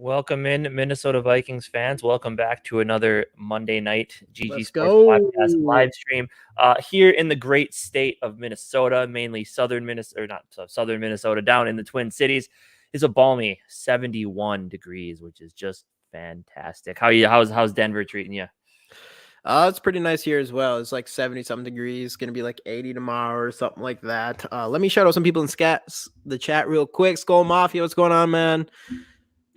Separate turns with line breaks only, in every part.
Welcome in, Minnesota Vikings fans. Welcome back to another Monday night GG
Let's
Sports
go.
Podcast live stream here in the great state of Minnesota, mainly southern Minnesota, or not southern Minnesota, down in the Twin Cities. Is a balmy 71 degrees, which is just fantastic. How's Denver treating you?
It's pretty nice here as well. It's like 70 something degrees. Gonna be like 80 tomorrow or something like that. Let me shout out some people in the chat real quick. Skull Mafia, what's going on, man?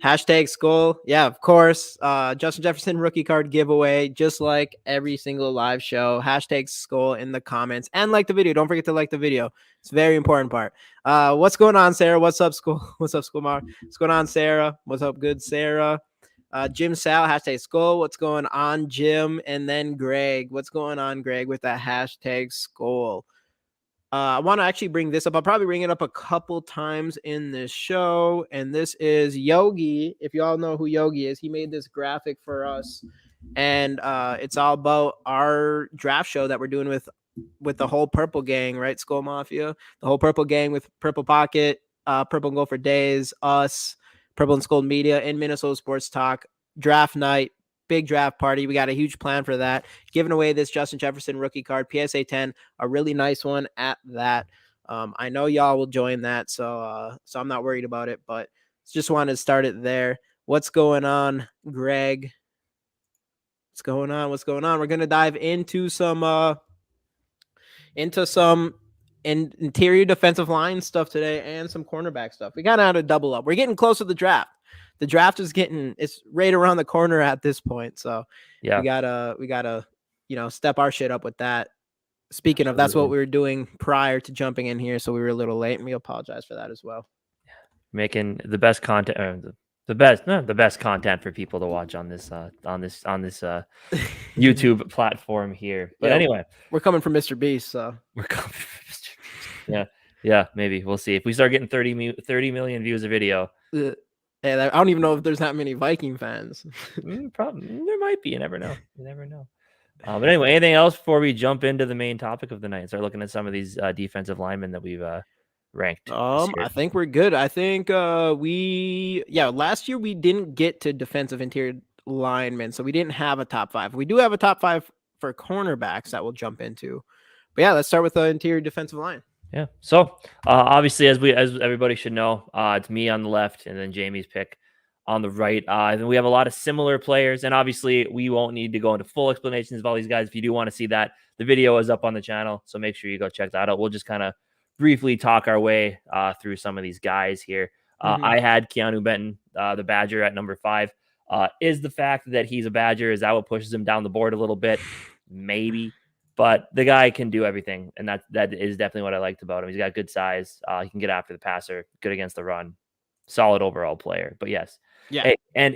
Hashtag Skull. Yeah, of course. Justin Jefferson rookie card giveaway, just like every single live show. Hashtag Skull in the comments and like the video. Don't forget to like the video. It's a very important part. What's going on, Sarah? What's up, Skull? What's up, Skull Mar? What's going on, Sarah? What's up, good Sarah? Jim Sal, hashtag Skull. What's going on, Jim? And then Greg. What's going on, Greg, with that hashtag Skull? I want to actually bring this up. I'll probably bring it up a couple times in this show. And this is Yogi. If you all know who Yogi is, he made this graphic for us. And it's all about our draft show that we're doing with the whole Purple Gang, right? Skull Mafia. The whole Purple Gang with Purple Pocket, Purple and Gold for Days, us, Purple and Skull Media, and Minnesota Sports Talk. Draft night. Big draft party. We got a huge plan for that. Giving away this Justin Jefferson rookie card, PSA 10, a really nice one at that. I know y'all will join that, so I'm not worried about it, but just wanted to start it there. What's going on, Greg? What's going on? We're gonna dive into some interior defensive line stuff today and some cornerback stuff. We got out of double up. We're getting close to the draft. The draft is it's right around the corner at this point. So yeah, we gotta, step our shit up with that. Speaking of, that's what we were doing prior to jumping in here. So we were a little late and we apologize for that as well.
Making the best content, the best content for people to watch on this YouTube platform here. But anyway,
we're coming from Mr. Beast, so
we're coming from Mr. Beast. Yeah, maybe we'll see if we start getting 30 million views a video.
Hey, I don't even know if there's that many Viking fans.
Probably there might be. You never know. But anyway, anything else before we jump into the main topic of the night? Start looking at some of these defensive linemen that we've ranked.
I think we're good. I think last year we didn't get to defensive interior linemen, so we didn't have a top 5. We do have a top 5 for cornerbacks that we'll jump into. But yeah, let's start with the interior defensive line.
Yeah. So obviously, as everybody should know, it's me on the left and then Jamie's pick on the right. And we have a lot of similar players, and obviously we won't need to go into full explanations of all these guys. If you do want to see that, the video is up on the channel, so make sure you go check that out. We'll just kind of briefly talk our way through some of these guys here. I had Keanu Benton, the Badger, at number 5. Is the fact that he's a Badger, is that what pushes him down the board a little bit? Maybe. But the guy can do everything, and that is definitely what I liked about him. He's got good size. He can get after the passer, good against the run, solid overall player. But yes,
yeah.
Hey, and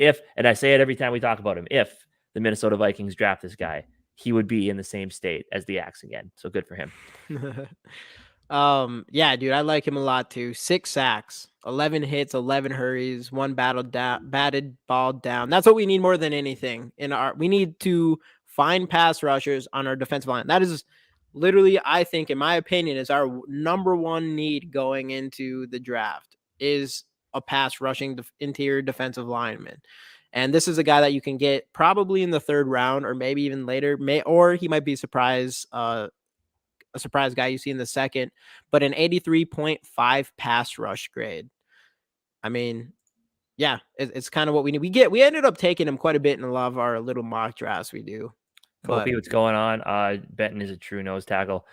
I say it every time we talk about him, if the Minnesota Vikings draft this guy, he would be in the same state as the Axe again. So good for him.
Yeah, dude, I like him a lot too. 6 sacks, 11 hits, 11 hurries, 1 batted ball down. That's what we need more than anything. We need to find pass rushers on our defensive line. That is literally, I think, in my opinion, is our number 1 need going into the draft, is a pass rushing interior defensive lineman. And this is a guy that you can get probably in the 3rd round or maybe even later, or he might be a surprise guy you see in the 2nd, but an 83.5 pass rush grade. I mean, yeah, it's kind of what we need. We ended up taking him quite a bit in a lot of our little mock drafts we do.
Kofi, what's going on? Benton is a true nose tackle.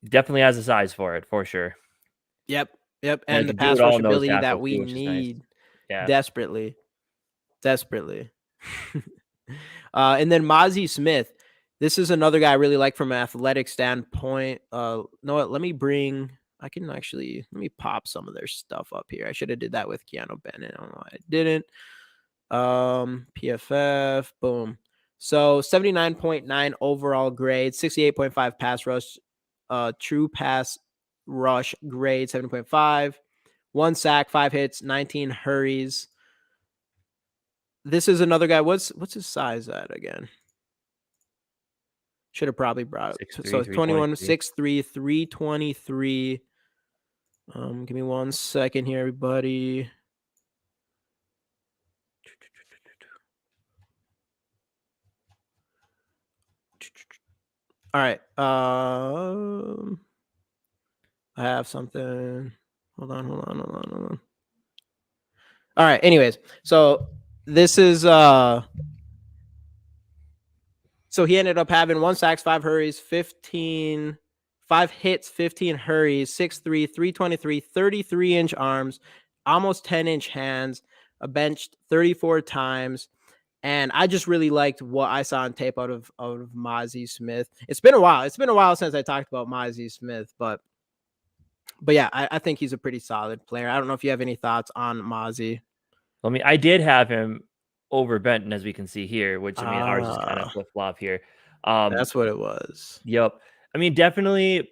Definitely has the size for it, for sure.
Yep. And the pass rush ability that we need desperately. And then Mozzie Smith. This is another guy I really like from an athletic standpoint. Let me pop some of their stuff up here. I should have did that with Keanu Bennett. I don't know why I didn't. PFF, boom. So 79.9 overall grade, 68.5 pass rush, true pass rush grade, 7.5, 1 sack, 5 hits, 19 hurries. This is another guy. What's his size at again? Should have probably brought it.
6'3",
So 21, 6'3", 323. Give me 1 second here, everybody. All right. I have something. Hold on. All right. Anyways, so this is so he ended up having 1 sack, 5 hurries, 5 hits, 15 hurries, 6'3", 323, 33-inch arms, almost 10-inch hands, benched 34 times. And I just really liked what I saw on tape out of Mozzie Smith. It's been a while. It's been a while since I talked about Mozzie Smith, but yeah, I think he's a pretty solid player. I don't know if you have any thoughts on Mozzie.
I mean, I did have him over Benton, as we can see here, which I mean, ours is kind of
Ah,
flip flop here.
that's what it was.
Yep. I mean, definitely,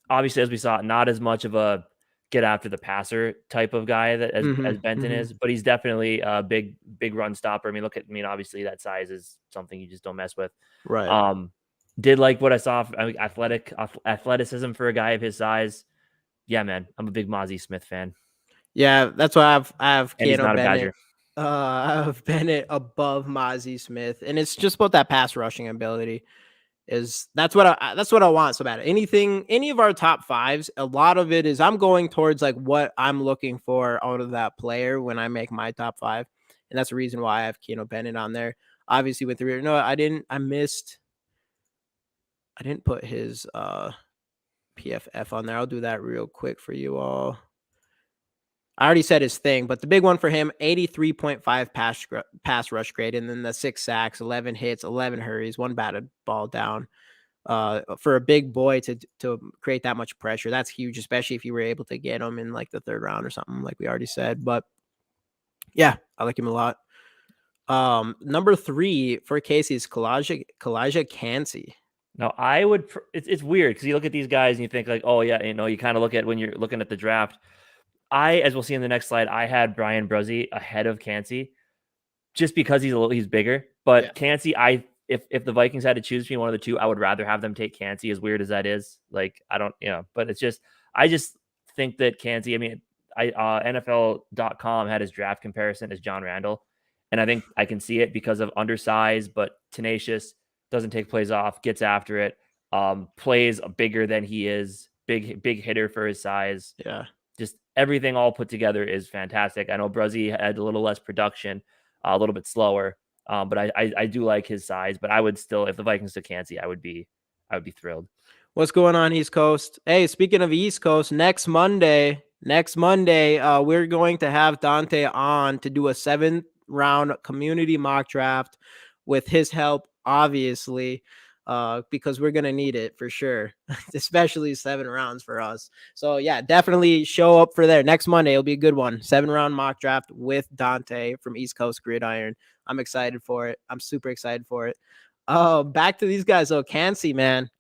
obviously, as we saw, not as much of a get after the passer type of guy that as Benton is, but he's definitely a big run stopper. I mean, look at, I mean, obviously that size is something you just don't mess with.
Right.
Did like what I saw. I mean, athleticism for a guy of his size. Yeah, man, I'm a big Mozzie Smith fan,
Yeah, that's why I have
and he's
Kano
not a
Bennett.
Badger.
I have Bennett above Mozzie Smith, and it's just about that pass rushing ability. That's what I want so bad. Any of our top fives, a lot of it is I'm going towards like what I'm looking for out of that player when I make my top five, and that's the reason why I have Kano Bennett on there. Obviously, with the rear, no, I didn't put his PFF on there. I'll do that real quick for you all. I already said his thing, but the big one for him, 83.5 pass rush grade, and then the 6 sacks, 11 hits, 11 hurries, 1 batted ball down. For a big boy to create that much pressure, that's huge, especially if you were able to get him in like the 3rd round or something, like we already said. But yeah, I like him a lot. Number 3 for Casey is Kalijah Kancey.
Now, I would. It's weird because you look at these guys and you think like, oh yeah, you know, you kind of look at when you're looking at the draft. As we'll see in the next slide, I had Brian Bruzzi ahead of Cansey just because he's bigger. But
Yeah.
Cansey, if the Vikings had to choose between one of the two, I would rather have them take Cansey, as weird as that is. Like, I don't, you know, but I just think that Cansey, I mean, NFL.com had his draft comparison as John Randall. And I think I can see it because of undersized, but tenacious, doesn't take plays off, gets after it, plays bigger than he is, big hitter for his size.
Yeah.
Just everything all put together is fantastic. I know Bruzzi had a little less production, a little bit slower, but I do like his size. But I would still, if the Vikings took Cansey, I would be thrilled.
What's going on, East Coast? Hey, speaking of East Coast, next Monday, we're going to have Dante on to do a 7th round community mock draft with his help, obviously, because we're going to need it for sure, especially 7 rounds for us. So yeah, definitely show up for there next Monday. It'll be a good one. 7-round mock draft with Dante from East Coast Gridiron. I'm excited for it. I'm super excited for it. Back to these guys. So Cansey, man,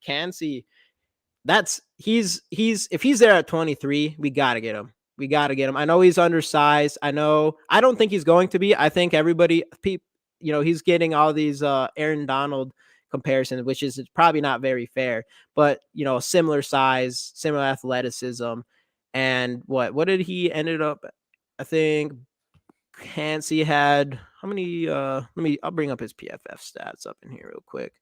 he's if he's there at 23, we got to get him. I know he's undersized. I don't think he's going to be. I think he's getting all these Aaron Donald comparisons, which is probably not very fair, but similar size, similar athleticism. And what did he ended up? I think Cansey had how many I'll bring up his PFF stats up in here real quick.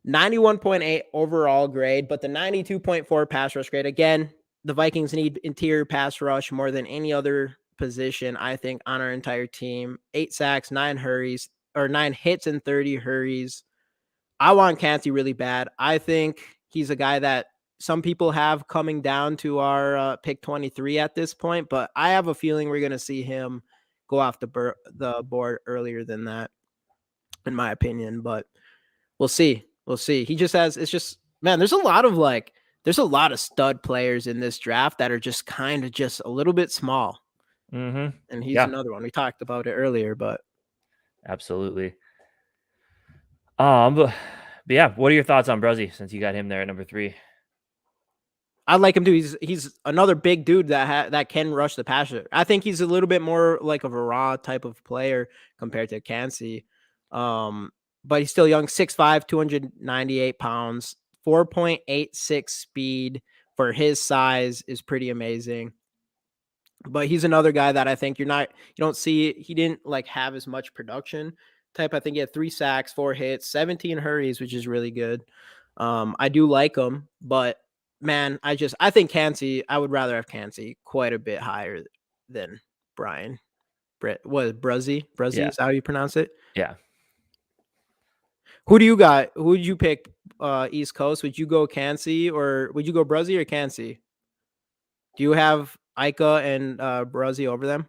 91.8 overall grade, but the 92.4 pass rush grade. Again, the Vikings need interior pass rush more than any other position, I think, on our entire team. 8 sacks, 9 hits and 30 hurries. I want Cansey really bad. I think he's a guy that some people have coming down to our pick 23 at this point, but I have a feeling we're going to see him go off the board earlier than that, in my opinion. But we'll see. Man, there's a lot of stud players in this draft that are just kind of just a little bit small.
Mm-hmm.
And he's another one. We talked about it earlier, but
Absolutely. But yeah, what are your thoughts on Bruzzi since you got him there at number 3?
I like him too. He's another big dude that can rush the passer. I think he's a little bit more like of a raw type of player compared to Cansey. But he's still young, 6'5", 298 pounds, 4.86 speed for his size is pretty amazing. But he's another guy that I think you don't see. He didn't like have as much production type. I think he had 3 sacks, 4 hits, 17 hurries, which is really good. I do like him, but man, I think Cansey, I would rather have Cansey quite a bit higher than Brian. Brett, what, Bruzzy? Bruzzy
Yeah.
is how you pronounce it?
Yeah.
Who do you got? Who would you pick East Coast? Would you go Cansey or would you go Bruzzy or Cansey? Do you have Ika and Bruzzy over them?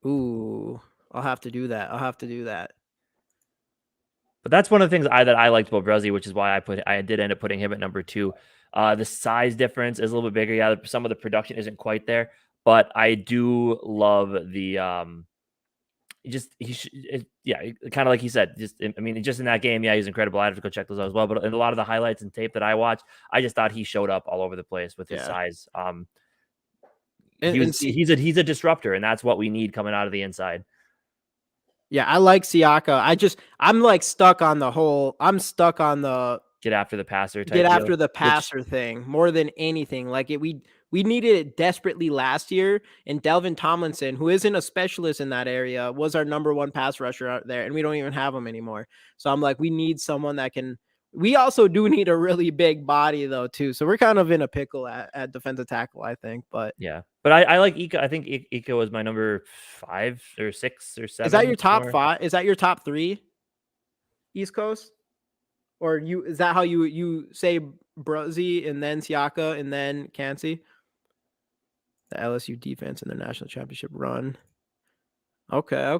Ooh, I'll have to do that. I'll have to do that.
But that's one of the things that I liked about Bruzzi, which is why I did end up putting him at number 2. The size difference is a little bit bigger. Yeah, some of the production isn't quite there, but I do love the kind of like he said. Just in that game, yeah, he's incredible. I have to go check those out as well. But in a lot of the highlights and tape that I watched, I just thought he showed up all over the place with his size. He's a disruptor, and that's what we need coming out of the inside.
Yeah, I like Siaka. I'm like stuck on the
Get after the passer
thing more than anything. Like we needed it desperately last year, and Delvin Tomlinson, who isn't a specialist in that area, was our number 1 pass rusher out there, and we don't even have him anymore. So I'm like, we need someone that can. We also do need a really big body though too. So we're kind of in a pickle at defensive tackle, I think. But
yeah, but I like Ika. I think Ika was my number 5 or 6 or 7.
Is that your top 5? Is that your top 3? East Coast, or is that how you say Bruzzy and then Siaka and then Cansey? The LSU defense in their national championship run. Okay.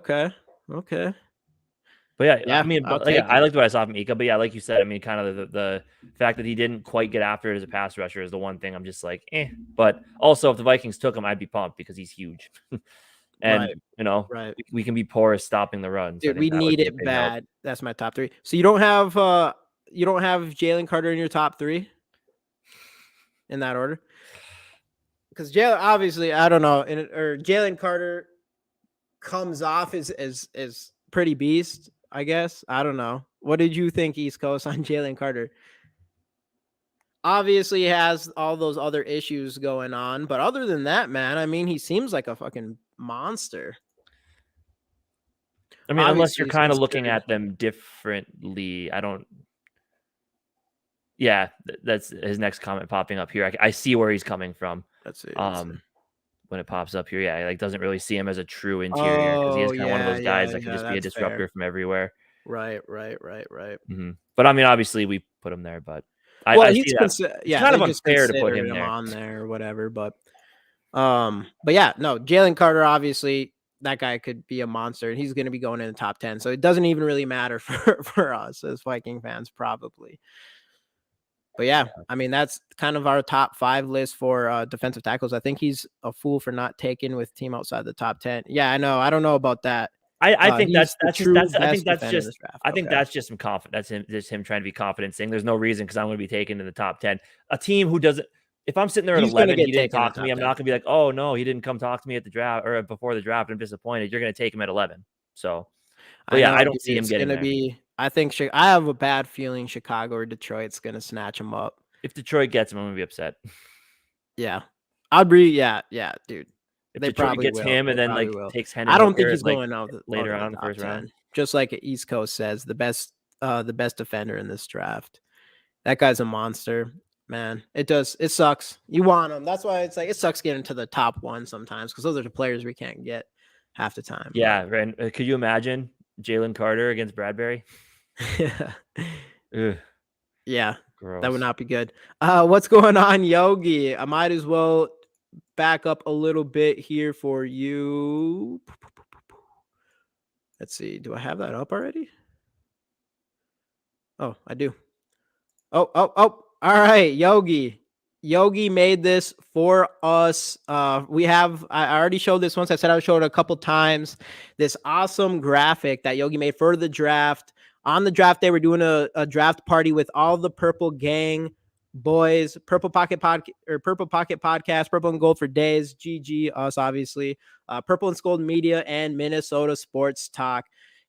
But yeah, I mean, I liked what I saw from Ika. But yeah, like you said, I mean, kind of the fact that he didn't quite get after it as a pass rusher is the one thing I'm just like, eh. But also, if the Vikings took him, I'd be pumped because he's huge. And we can be poor at stopping the run.
Dude, we need it bad. Help. That's my top 3. So you don't have Jalen Carter in your top 3 in that order? Because Jalen, obviously, I don't know, or Jalen Carter comes off as pretty beast, I guess. I don't know. What did you think, East Coast, on Jalen Carter? Obviously, he has all those other issues going on, but other than that, man, I mean, he seems like a fucking monster.
I mean, unless you're kind of looking at them differently, I don't. Yeah, that's his next comment popping up here. I see where he's coming from.
Let's see.
When it pops up here, yeah, doesn't really see him as a true interior because he is kind of one of those guys that can just be a disruptor from everywhere.
Right.
Mm-hmm. But I mean, obviously, we put him there, but
he's
kind of unfair to put him there
on there or whatever. But yeah, no, Jalen Carter, obviously, that guy could be a monster, and he's going to be going in the top 10. So it doesn't even really matter for us as Viking fans, probably. But yeah, I mean, that's kind of our top 5 list for defensive tackles. I think he's a fool for not taking with team outside the top 10. Yeah, I know. I don't know about that.
I think that's just some confidence. That's just him trying to be confident, saying there's no reason because I'm going to be taken in the top 10. A team who doesn't. If I'm sitting there at 11, he didn't talk to me. I'm not going to be like, oh no, he didn't come talk to me at the draft or before the draft. I'm disappointed. You're going to take him at 11. So, I don't see him getting there.
I think I have a bad feeling Chicago or Detroit's going to snatch him up.
If Detroit gets him, I'm going to be upset.
Yeah. I'd be, yeah, dude.
If Detroit gets him and then takes Henry,
I don't think he's going out
later on in the first round.
Just like East Coast says, the best defender in this draft. That guy's a monster, man. It sucks. You want him. That's why it's like it sucks getting to the top 1 sometimes because those are the players we can't get half the time.
Yeah, right. Could you imagine Jalen Carter against Bradbury?
Yeah,
gross.
That would not be good. What's going on, Yogi? I might as well back up a little bit here for you. Let's see. Do I have that up already? Oh, I do. Oh. All right, Yogi. Yogi made this for us. I already showed this once. I said I would show it a couple times. This awesome graphic that Yogi made for the draft. On the draft day, we're doing a draft party with all the Purple Gang boys. Purple Pocket Podcast, Purple and Gold for days. GG, us, obviously. Purple and Gold Media and Minnesota Sports Talk.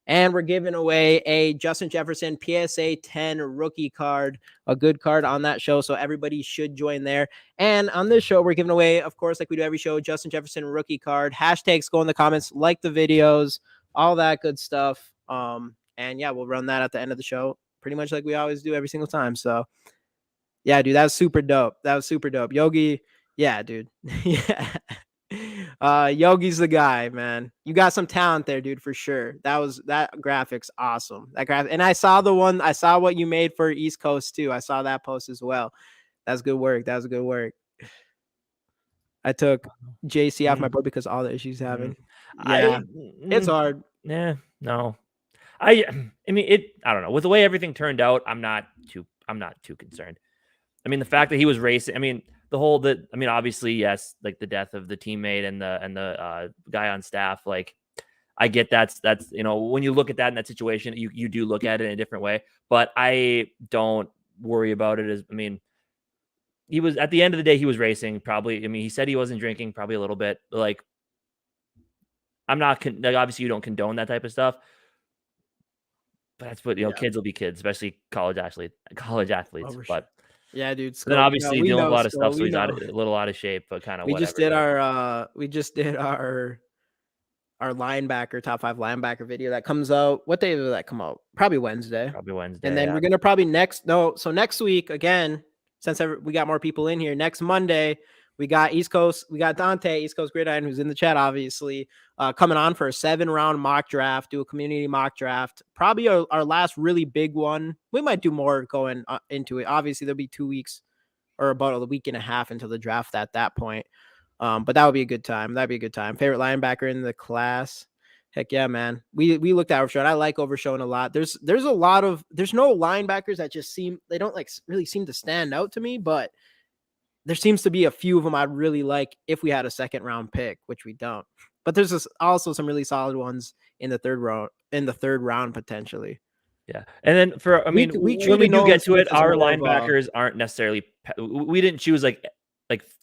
And we're giving away a Justin Jefferson PSA 10 rookie card, a good card on that show. So everybody should join there. And on this show, we're giving away, of course, like we do every show, Justin Jefferson rookie card. Hashtags go in the comments, like the videos, all that good stuff. And yeah, we'll run that at the end of the show, pretty much like we always do every single time. So yeah, dude, that was super dope. That was super dope. Yogi, yeah, dude. Yeah. Yogi's the guy, man. You got some talent there, dude, for sure. That graphics awesome. That graphic, and I saw what you made for East Coast too. I saw that post as well. That's good work. That was good work. I took JC off my board because all the issues having. Yeah, it's hard.
Yeah, no. I mean I don't know. With the way everything turned out, I'm not too concerned. I mean, the fact that he was racing, I mean, obviously, yes, like the death of the teammate and the guy on staff, like I get that's when you look at that in that situation, you do look at it in a different way, but I don't worry about it as, I mean, he was, at the end of the day, he was racing probably. I mean, he said he wasn't drinking, probably a little bit, but like, I'm not, like, obviously you don't condone that type of stuff, but that's what, kids will be kids, especially college athletes, but
yeah, dude.
Then obviously dealing with a lot of stuff, so he's a little out of shape, but kind of
we just did our linebacker, top 5 linebacker video that comes out. What day did that come out? Probably Wednesday. And then we're gonna probably next week again, since we got more people in here. Next Monday, we got East Coast. We got Dante, East Coast Gridiron, who's in the chat, obviously, coming on for a 7-round mock draft. Do a community mock draft. Probably our last really big one. We might do more going into it. Obviously, there'll be 2 weeks or about a week and a half until the draft at that point. But that would be a good time. That'd be a good time. Favorite linebacker in the class. Heck yeah, man. We looked at Overshown. I like Overshown a lot. There's no linebackers that just they don't like really seem to stand out to me, but there seems to be a few of them I'd really like if we had a 2nd round pick, which we don't. But there's also some really solid ones in the 3rd round potentially.
Yeah. And then when we do get to it, our linebackers aren't necessarily, we didn't choose like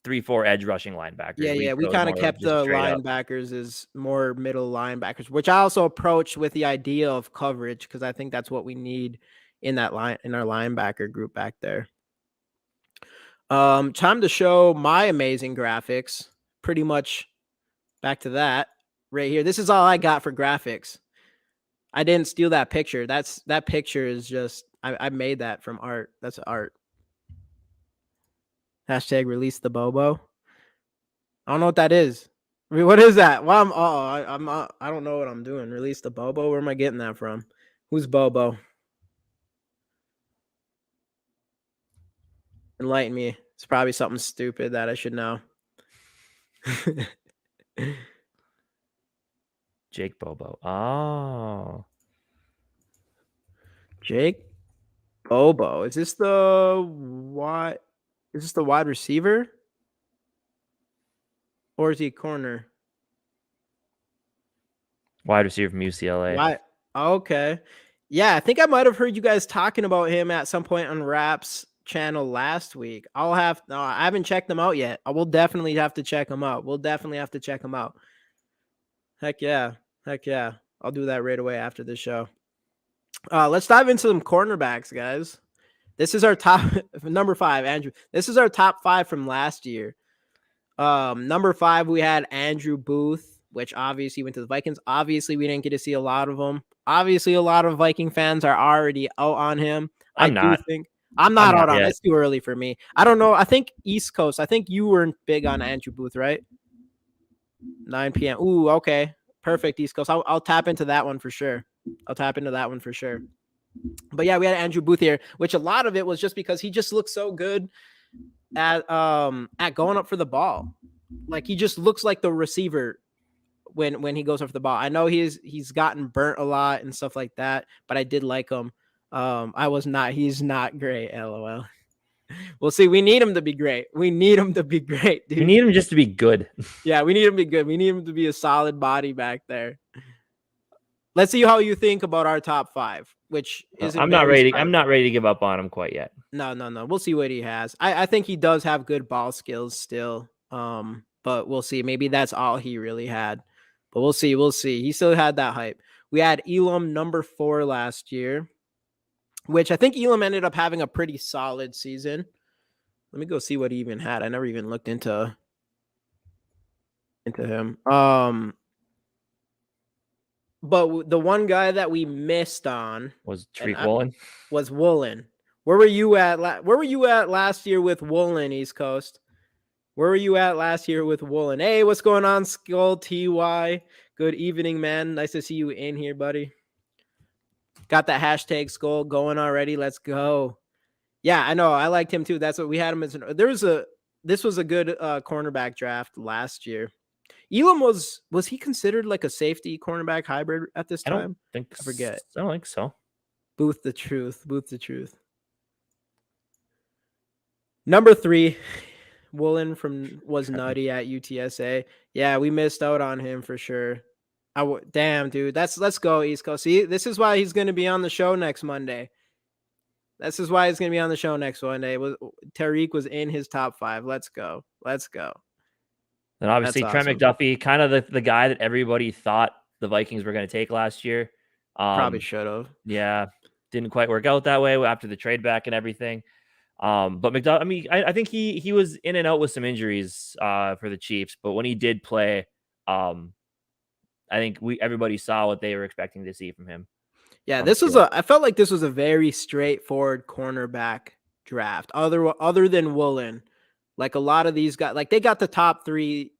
3-4 edge rushing linebackers.
Yeah. We kind of kept the linebackers as more middle linebackers, which I also approached with the idea of coverage, because I think that's what we need in our linebacker group back there. Time to show my amazing graphics. Pretty much back to that right here. This is all I got for graphics. I didn't steal that picture. That picture is just, I made that from art. That's art. Hashtag release the Bobo. I don't know what that is. I mean, what is that? Well, I don't know what I'm doing. Release the Bobo. Where am I getting that from? Who's Bobo? Enlighten me. It's probably something stupid that I should know.
Jake Bobo. Oh.
Jake Bobo. Is this the wide receiver? Or is he corner?
Wide receiver from UCLA.
Okay. Yeah, I think I might have heard you guys talking about him at some point on Rap's channel last week. I haven't checked them out yet. I will definitely have to check them out. Heck yeah. I'll do that right away after the show. Let's dive into some cornerbacks, guys. This is our top number 5, Andrew. This is our top 5 from last year. Number 5, we had Andrew Booth, which obviously went to the Vikings. Obviously, we didn't get to see a lot of them. Obviously, a lot of Viking fans are already out on him. I'm not out on him. It's too early for me. I don't know. I think East Coast. I think you weren't big on Andrew Booth, right? 9 p.m. Ooh, okay. Perfect, East Coast. I'll tap into that one for sure. But yeah, we had Andrew Booth here, which a lot of it was just because he just looks so good at going up for the ball. Like, he just looks like the receiver when he goes up for the ball. I know he's gotten burnt a lot and stuff like that, but I did like him. He's not great, LOL. We'll see. We need him to be great. Dude.
We need him just to be good.
Yeah, we need him to be good. We need him to be a solid body back there. Let's see how you think about our top 5, which is
I'm not ready to give up on him quite yet.
No. We'll see what he has. I think he does have good ball skills still. But we'll see. Maybe that's all he really had. But we'll see. He still had that hype. We had Elam number 4 last year, which I think Elam ended up having a pretty solid season. Let me go see what he even had. I never even looked into him. But the one guy that we missed on
Was Tariq Woolen?
was Woolen. Where were you at? Where were you at last year with Woolen, East Coast? Where were you at last year with Woolen? Hey, what's going on, Skull TY? Good evening, man. Nice to see you in here, buddy. Got that hashtag Skull going already. Let's go. Yeah, I know. I liked him too. That's what we had him as. This was a good cornerback draft last year. Elam was he considered like a safety cornerback hybrid at this time?
I forget. I don't think so.
Booth the truth. Number 3, Woolen was nutty at UTSA. Yeah, we missed out on him for sure. Damn, dude. Let's go East Coast. See, this is why he's going to be on the show next Monday. This is why he's going to be on the show next Monday. Tariq was in his top 5. Let's go.
And obviously Trent McDuffie, kind of the guy that everybody thought the Vikings were going to take last year.
Probably should have.
Yeah, didn't quite work out that way after the trade back and everything. But McDuffie, I mean, I think he was in and out with some injuries for the Chiefs, but when he did play, I think everybody saw what they were expecting to see from him.
Yeah, I felt like this was a very straightforward cornerback draft. Other than Woolen, like a lot of these guys, like they got the top 3,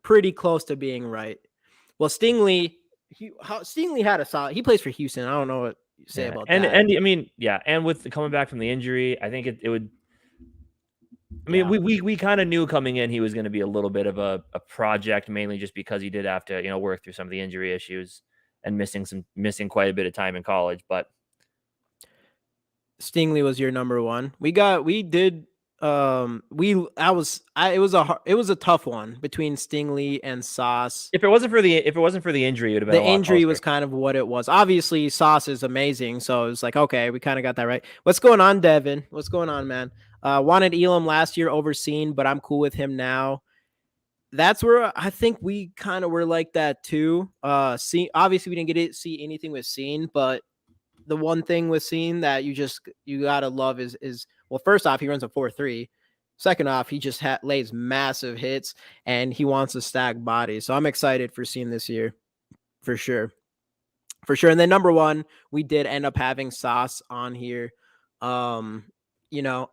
pretty close to being right. Well, Stingley had a solid. He plays for Houston. I don't know what you say about that.
And I mean, yeah, and with coming back from the injury, I think it would. I mean, we kind of knew coming in he was going to be a little bit of a project, mainly just because he did have to work through some of the injury issues and missing quite a bit of time in college. But
Stingley was your number 1. It was a tough one between Stingley and Sauce.
If it wasn't for the injury, it would have been
the injury was kind of what it was. Obviously, Sauce is amazing, so it was like, okay, we kind of got that right. What's going on, Devin? What's going on, man? Wanted Elam last year overseen, but I'm cool with him now. That's where I think we kind of were like that too. Obviously we didn't get to see anything with Scene, but the one thing with Scene that you gotta love is well, first off, he runs a 4.3. Second off, he just lays massive hits and he wants to stack bodies. So I'm excited for Scene this year, for sure. And then number 1, we did end up having Sauce on here.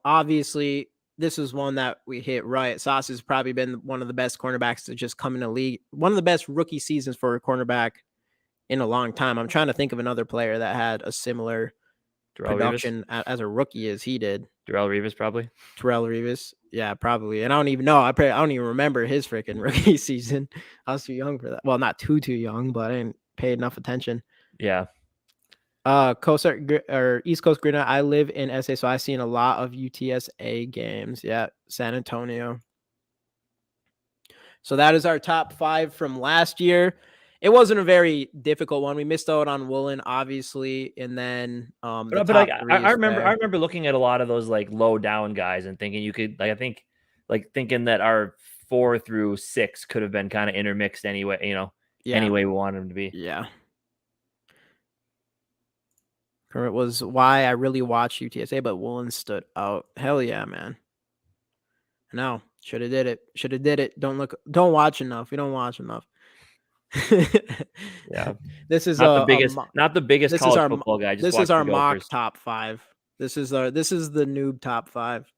Obviously this is one that we hit right. Sauce has probably been one of the best cornerbacks to just come in the league. One of the best rookie seasons for a cornerback in a long time. I'm trying to think of another player that had a similar production as a rookie as he did.
Darrelle Revis, probably.
Darrelle Revis. Yeah, probably. And I don't even know. I don't even remember his freaking rookie season. I was too young for that. Well, not too young, but I didn't pay enough attention.
Yeah.
East Coast Grinner. I live in SA, so I've seen a lot of UTSA games. Yeah, San Antonio. So that is our top 5 from last year. It wasn't a very difficult one. We missed out on Woolen, obviously, and then
I remember looking at a lot of those like low down guys and thinking you could thinking that our 4 through 6 could have been kind of intermixed anyway. Any way we wanted them to be.
Yeah. It was why I really watched UTSA, but Woolen stood out. Hell yeah, man. No, should have did it. Don't watch enough. We don't watch enough.
Yeah.
This is
not the biggest college football guy.
This is our mock top 5. This is the noob top 5.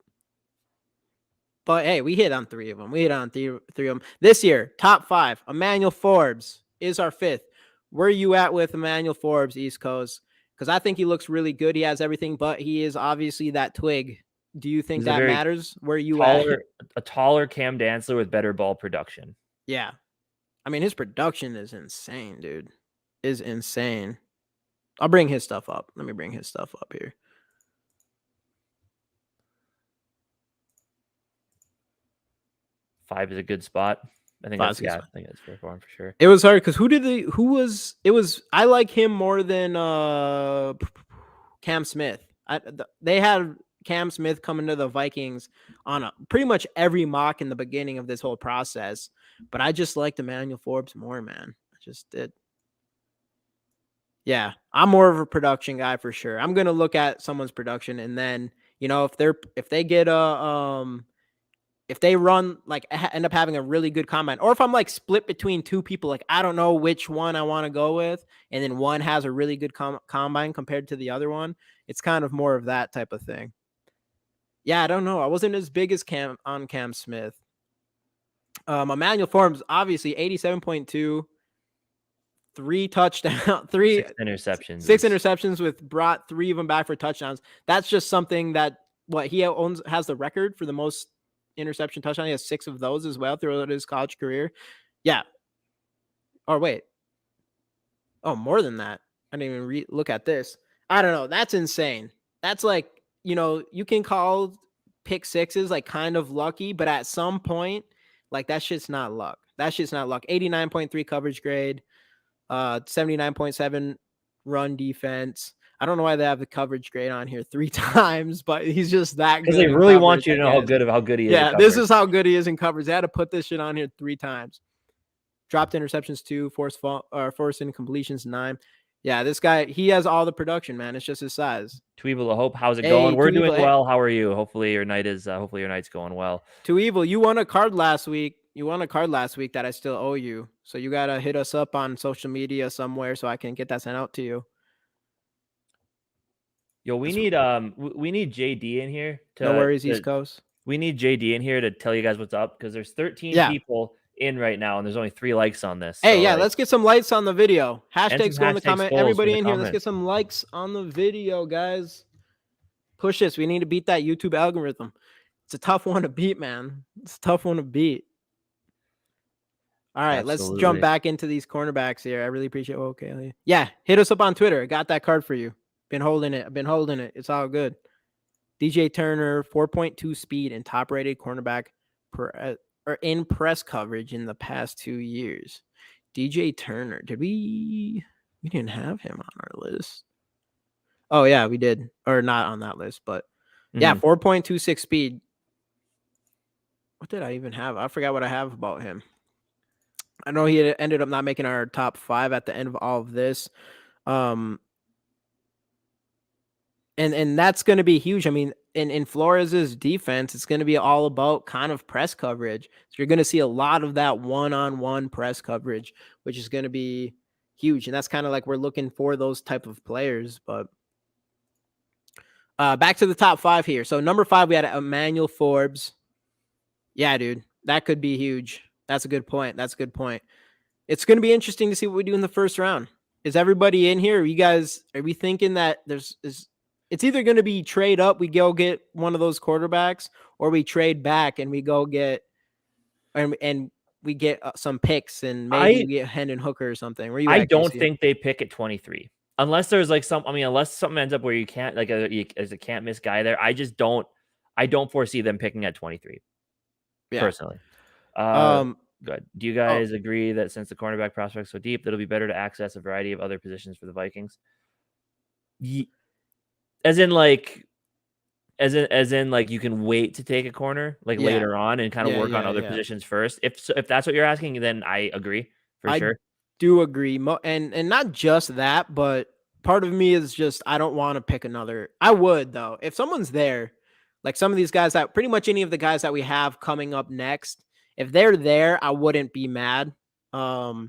But hey, we hit on 3 of them. We hit on three of them. This year, top 5. Emmanuel Forbes is our 5th. Where are you at with Emmanuel Forbes, East Coast? Because I think he looks really good. He has everything, but he is obviously that twig. Do you think that matters? Where you at?
A taller Cam Dantzler with better ball production.
Yeah. I mean, his production is insane, dude. Is insane. I'll bring his stuff up. Let me bring his stuff up here.
Five is a good spot. I think that's fair for him for sure.
It was hard because I like him more than Cam Smith. They had Cam Smith coming to the Vikings on pretty much every mock in the beginning of this whole process, but I just liked Emmanuel Forbes more, man. I just did. Yeah, I'm more of a production guy for sure. I'm gonna look at someone's production, and then if they get if they run like end up having a really good combine, or if I'm like split between two people, like I don't know which one I want to go with, and then one has a really good combine compared to the other one, it's kind of more of that type of thing. Yeah, I don't know. I wasn't as big as Cam Smith. Emmanuel Forbes, obviously 87.2, 3 touchdowns, three
6 interceptions
six
is
interceptions with brought 3 of them back for touchdowns. That's just something that what he has the record for the most interception touchdown. He has 6 of those as well throughout his college career. Yeah. Or wait. Oh, more than that. I didn't even look at this. I don't know. That's insane. That's like, you can call pick sixes like kind of lucky, but at some point, like that shit's not luck. That shit's not luck. 89.3 coverage grade, 79.7 run defense. I don't know why they have the coverage grade on here 3 times, but he's just that
because
good
they
in
really want
coverage,
you
I
to know
guess.
how good he is.
Yeah, this is how good he is in coverage. They had to put this shit on here 3 times. Dropped interceptions 2, forced incompletions 9. Yeah, this guy, he has all the production, man. It's just his size.
Too Evil to Hope, how's it
Hey,
going? We're
Too
doing
Evil, hey.
well. How are you? Hopefully your night's going well.
Too Evil, you won a card last week. You won a card last week that I still owe you. So you got to hit us up on social media somewhere so I can get that sent out to you.
Yo, we need JD in here
No worries, East Coast.
we need JD in here to tell you guys what's up because there's 13
Yeah.
people in right now and there's only 3 likes on this.
Hey,
so,
yeah,
like,
let's get some likes on the video.
and
Hashtags
some
go in the
hashtag
comment.
skulls
Everybody
the
in here, let's get
comments.
some likes on the video, guys. Push this. We need to beat that YouTube algorithm. It's a tough one to beat, man. It's a tough one to beat. All right, let's jump
Absolutely.
back into these cornerbacks here. I really appreciate it. Okay. Yeah, hit us up on Twitter. I got that card for you. Been holding it. I've been holding it. It's all good. DJ Turner, 4.2 speed and top-rated cornerback in press coverage in the past 2 years. DJ Turner. We didn't have him on our list. Oh, yeah, we did. Or not on that list, but yeah, 4.26 speed. What did I even have? I forgot what I have about him. I know he ended up not making our top 5 at the end of all of this. And that's going to be huge. I mean, in Flores's defense, it's going to be all about kind of press coverage. So you're going to see a lot of that one-on-one press coverage, which is going to be huge. And that's kind of like we're looking for those type of players. But back to the top 5 here. So number 5, we had Emmanuel Forbes. Yeah, dude, that could be huge. That's a good point. It's going to be interesting to see what we do in the first round. Is everybody in here? Are we thinking that it's either going to be trade up, we go get one of those quarterbacks, or we trade back and we go get and we get some picks and maybe we get Hendon Hooker or something. Where you
I
at,
don't
Casey?
think they pick at 23 unless there's like unless something ends up where you can't as a can't miss guy there. I don't foresee them picking at 23 personally. Good. Do you guys agree that since the cornerback prospect's so deep, that'll be better to access a variety of other positions for the Vikings? As in like you can wait to take a corner later on and kind of work on other positions first. If that's what you're asking, then I agree for sure.
Do agree, and not just that, but part of me is just I don't want to pick another. I would though if someone's there, like some of these guys that pretty much any of the guys that we have coming up next. If they're there, I wouldn't be mad. But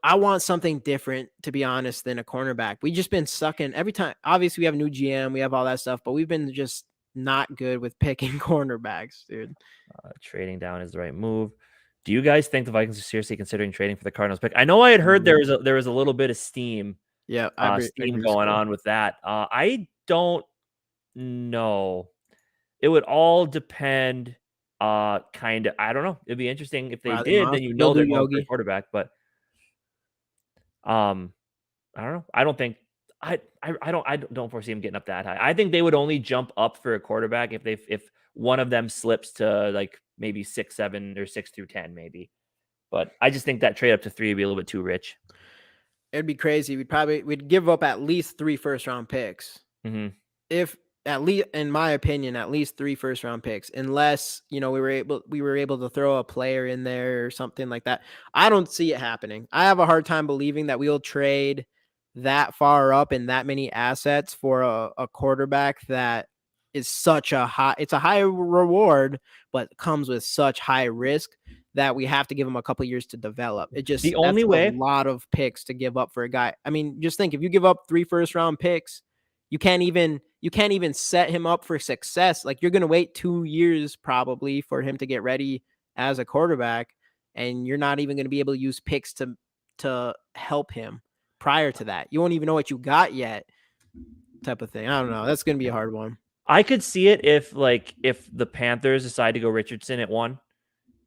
I want something different, to be honest, than a cornerback. We've just been sucking every time. Obviously, we have a new GM, we have all that stuff, but we've been just not good with picking cornerbacks, dude.
Trading down is the right move. Do you guys think the Vikings are seriously considering trading for the Cardinals pick? I know I had heard there was a little bit of steam.
Yeah,
steam going on with that. I don't know. It would all depend. Kind of. I don't know. It'd be interesting if they did. Then they're going for a quarterback. But I don't know. I don't think. I don't foresee him getting up that high. I think they would only jump up for a quarterback if one of them slips to like maybe 6, 7, or 6 through 10, maybe. But I just think that trade up to 3 would be a little bit too rich.
It'd be crazy. We'd give up at least 3 first-round picks.
Mm-hmm.
If at least in my opinion, at least 3 first round picks, unless, we were able to throw a player in there or something like that. I don't see it happening. I have a hard time believing that we'll trade that far up and that many assets for a quarterback that is it's a high reward, but comes with such high risk that we have to give him a couple years to develop.
The
That's
only
a
way
lot of picks to give up for a guy. I mean, just think, if you give up 3 first round picks, you can't even set him up for success. Like, you're going to wait 2 years probably for him to get ready as a quarterback, and you're not even going to be able to use picks to help him prior to that. You won't even know what you got yet, type of thing. I don't know. That's going to be a hard one.
I could see it if the Panthers decide to go Richardson at 1,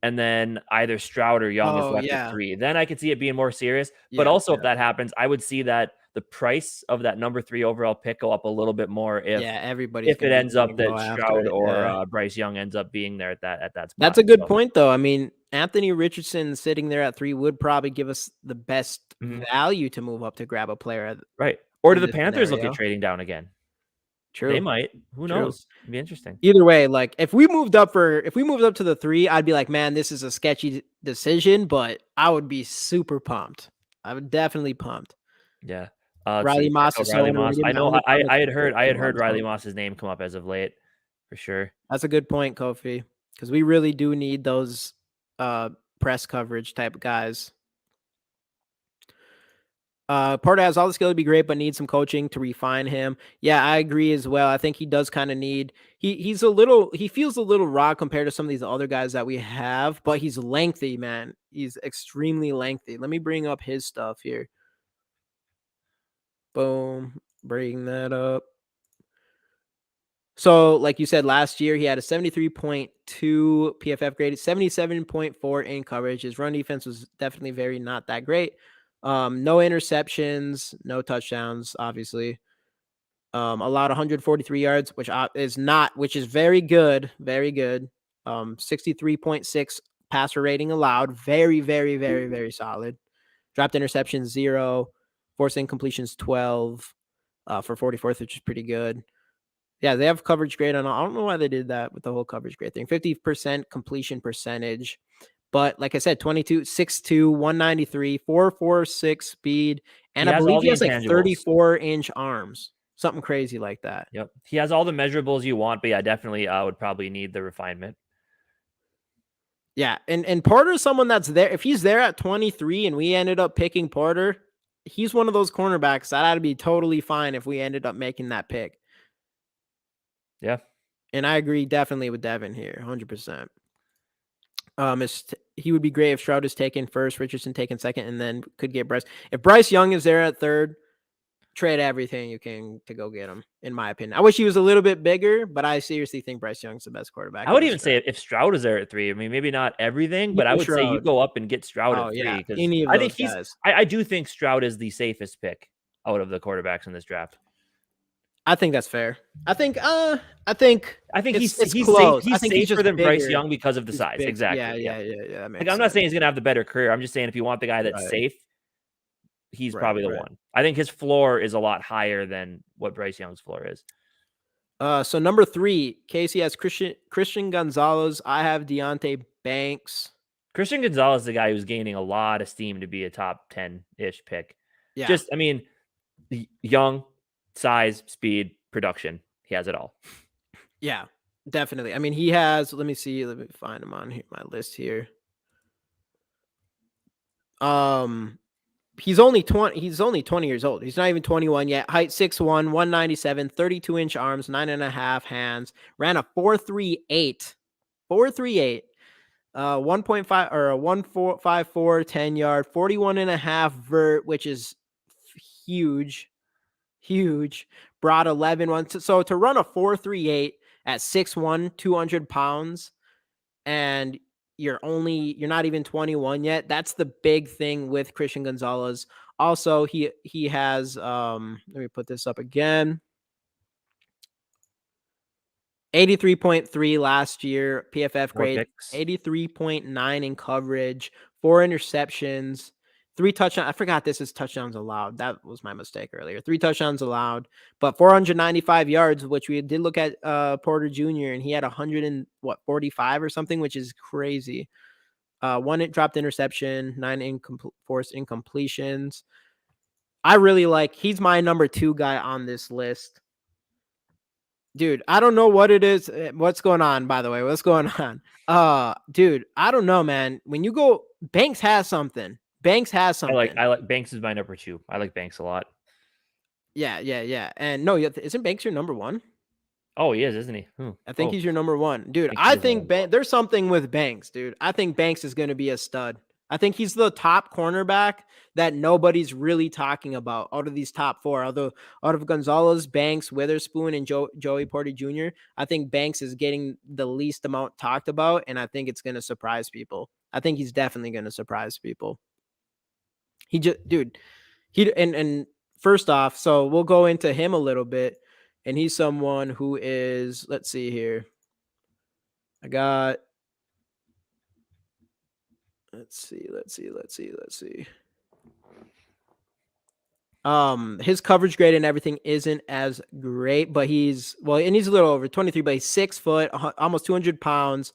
and then either Stroud or Young is
Oh,
left
yeah.
at 3. Then I could see it being more serious. But
Yeah,
also,
yeah.
if that happens, I would see that the price of that number 3 overall pick go up a little bit more
Yeah, everybody's
if it
going to be
ends
trying to
up
go
that
after
Stroud
it.
or
Yeah.
Bryce Young ends up being there at that spot.
That's a good
So,
point, though. I mean, Anthony Richardson sitting there at 3 would probably give us the best value to move up to grab a player.
right. Or do
in
the
this
Panthers look at
scenario.
trading down again?
True.
They might. Who
True.
knows? It'd be interesting.
Either way, like, if we moved up to the 3, I'd be like, man, this is a sketchy decision, but I would be super pumped. I would definitely pumped.
Yeah.
Riley Moss is so
Riley Moss.
underrated.
I know. I had heard Riley
Moss.
Moss's name come up as of late, for sure.
That's a good point, Kofi, because we really do need those press coverage type guys. Porter has all the skill to be great, but needs some coaching to refine him. Yeah, I agree as well. I think he does kind of need. He feels a little raw compared to some of these other guys that we have, but he's lengthy, man. He's extremely lengthy. Let me bring up his stuff here. Boom, bring that up. So, like you said, last year he had a 73.2 PFF grade, 77.4 in coverage. His run defense was definitely not that great. No interceptions, no touchdowns, obviously. Allowed 143 yards, which is very good, very good. 63.6 passer rating allowed, very, very, very, very solid. Dropped interceptions 0, forced incompletions 12 for 44th, which is pretty good. Yeah, they have coverage grade on. I don't know why they did that with the whole coverage grade thing. 50% completion percentage. But like I said, 22, 6'2", 193, 4.46 speed, and I believe he has like 34-inch arms. Something crazy like that.
Yep. He has all the measurables you want, but yeah, definitely would probably need the refinement.
Yeah, and Porter is someone that's there. If he's there at 23 and we ended up picking Porter, he's one of those cornerbacks that I'd be totally fine if we ended up making that pick.
Yeah.
And I agree definitely with Devin here, 100%. He would be great if Stroud is taken first, Richardson taken second, and then could get Bryce. If Bryce Young is there at 3rd, trade everything you can to go get him, in my opinion. I wish he was a little bit bigger, but I seriously think Bryce Young's the best quarterback.
I would even say if Stroud is there at 3, I mean, maybe not everything, but I would say you go up and get Stroud at 3 because I think I do think Stroud is the safest pick out of the quarterbacks in this draft.
I think that's fair. I think
he's
close.
He's safer than Bryce Young because of the size.
Big.
Exactly.
Yeah. That makes
I'm not saying he's gonna have the better career. I'm just saying if you want the guy that's safe, he's probably the one. I think his floor is a lot higher than what Bryce Young's floor is.
So number 3, Casey has Christian Gonzalez. I have Deonte Banks.
Christian Gonzalez is the guy who's gaining a lot of steam to be a top 10-ish pick. Yeah. I mean, young, size, speed, production. He has it all.
Yeah, definitely. I mean, he has, let me find him on here, my list here. He's only 20 years old. He's not even 21 yet. Height 6'1", 197, 32-inch arms, 9.5 hands. Ran a 4.38. 4.38. 1.5 or a 1.54 10-yard, 41.5 vert, which is huge. Brought 11 once. So to run a 4.38 at 6'1", 200 pounds, and you're not even 21 yet. That's the big thing with Christian Gonzalez. Also, he has let me put this up again. 83.3 last year, PFF grade, 83.9 in coverage, 4 interceptions, 3 touchdowns. I forgot this is touchdowns allowed. That was my mistake earlier. 3 touchdowns allowed, but 495 yards, which we did look at Porter Jr. and he had 145 or something, which is crazy. 1 dropped interception, 9 forced incompletions. I really like. He's my number 2 guy on this list. Dude, I don't know what it is. What's going on, by the way? What's going on? Dude, I don't know, man. When you go, Banks has something. Banks has something.
I like Banks is my number 2. I like Banks a lot.
Yeah. And no, isn't Banks your number 1?
Oh, he is, isn't he?
I think he's your number 1. Dude,
Banks
I
is my
think
number 1.
there's something with Banks, dude. I think Banks is going to be a stud. I think he's the top cornerback that nobody's really talking about out of these top 4. Out of Gonzalez, Banks, Witherspoon, and Joey Porter Jr., I think Banks is getting the least amount talked about, and I think it's going to surprise people. I think he's definitely going to surprise people. And first off, so we'll go into him a little bit, and he's someone who is, let's see here. Let's see. His coverage grade and everything isn't as great, but he's a little over 23, but he's 6 foot, almost 200 pounds,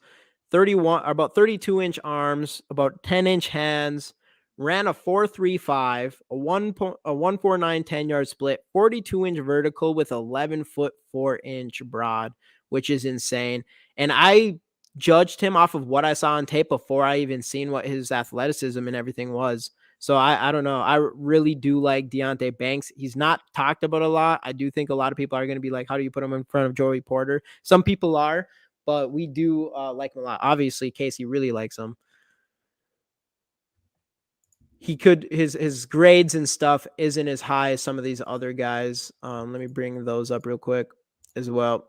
about 32-inch arms, about 10-inch hands, ran a 4.35, a 1.49 10-yard split, 42-inch vertical with 11-foot 4-inch broad, which is insane. And I judged him off of what I saw on tape before I even seen what his athleticism and everything was. So I don't know. I really do like Deonte Banks. He's not talked about a lot. I do think a lot of people are going to be like, how do you put him in front of Joey Porter? Some people are, but we do like him a lot. Obviously, Casey really likes him. He could, his grades and stuff isn't as high as some of these other guys. Let me bring those up real quick as well.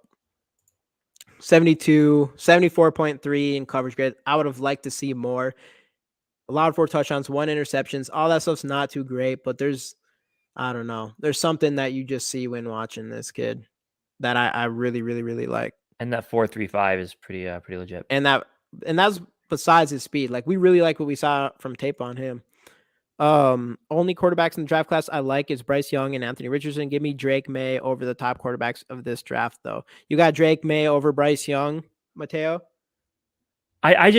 74.3 in coverage grade. I would have liked to see more. Allowed 4 touchdowns, 1 interceptions. All that stuff's not too great, but I don't know. There's something that you just see when watching this kid that I really, really, really like.
And that 4.35 is pretty legit.
And that's besides his speed. Like, we really like what we saw from tape on him. Only quarterbacks in the draft class I like is Bryce Young and Anthony Richardson. Give me Drake May over the top quarterbacks of this draft, though. You got Drake May over Bryce Young, Mateo?
I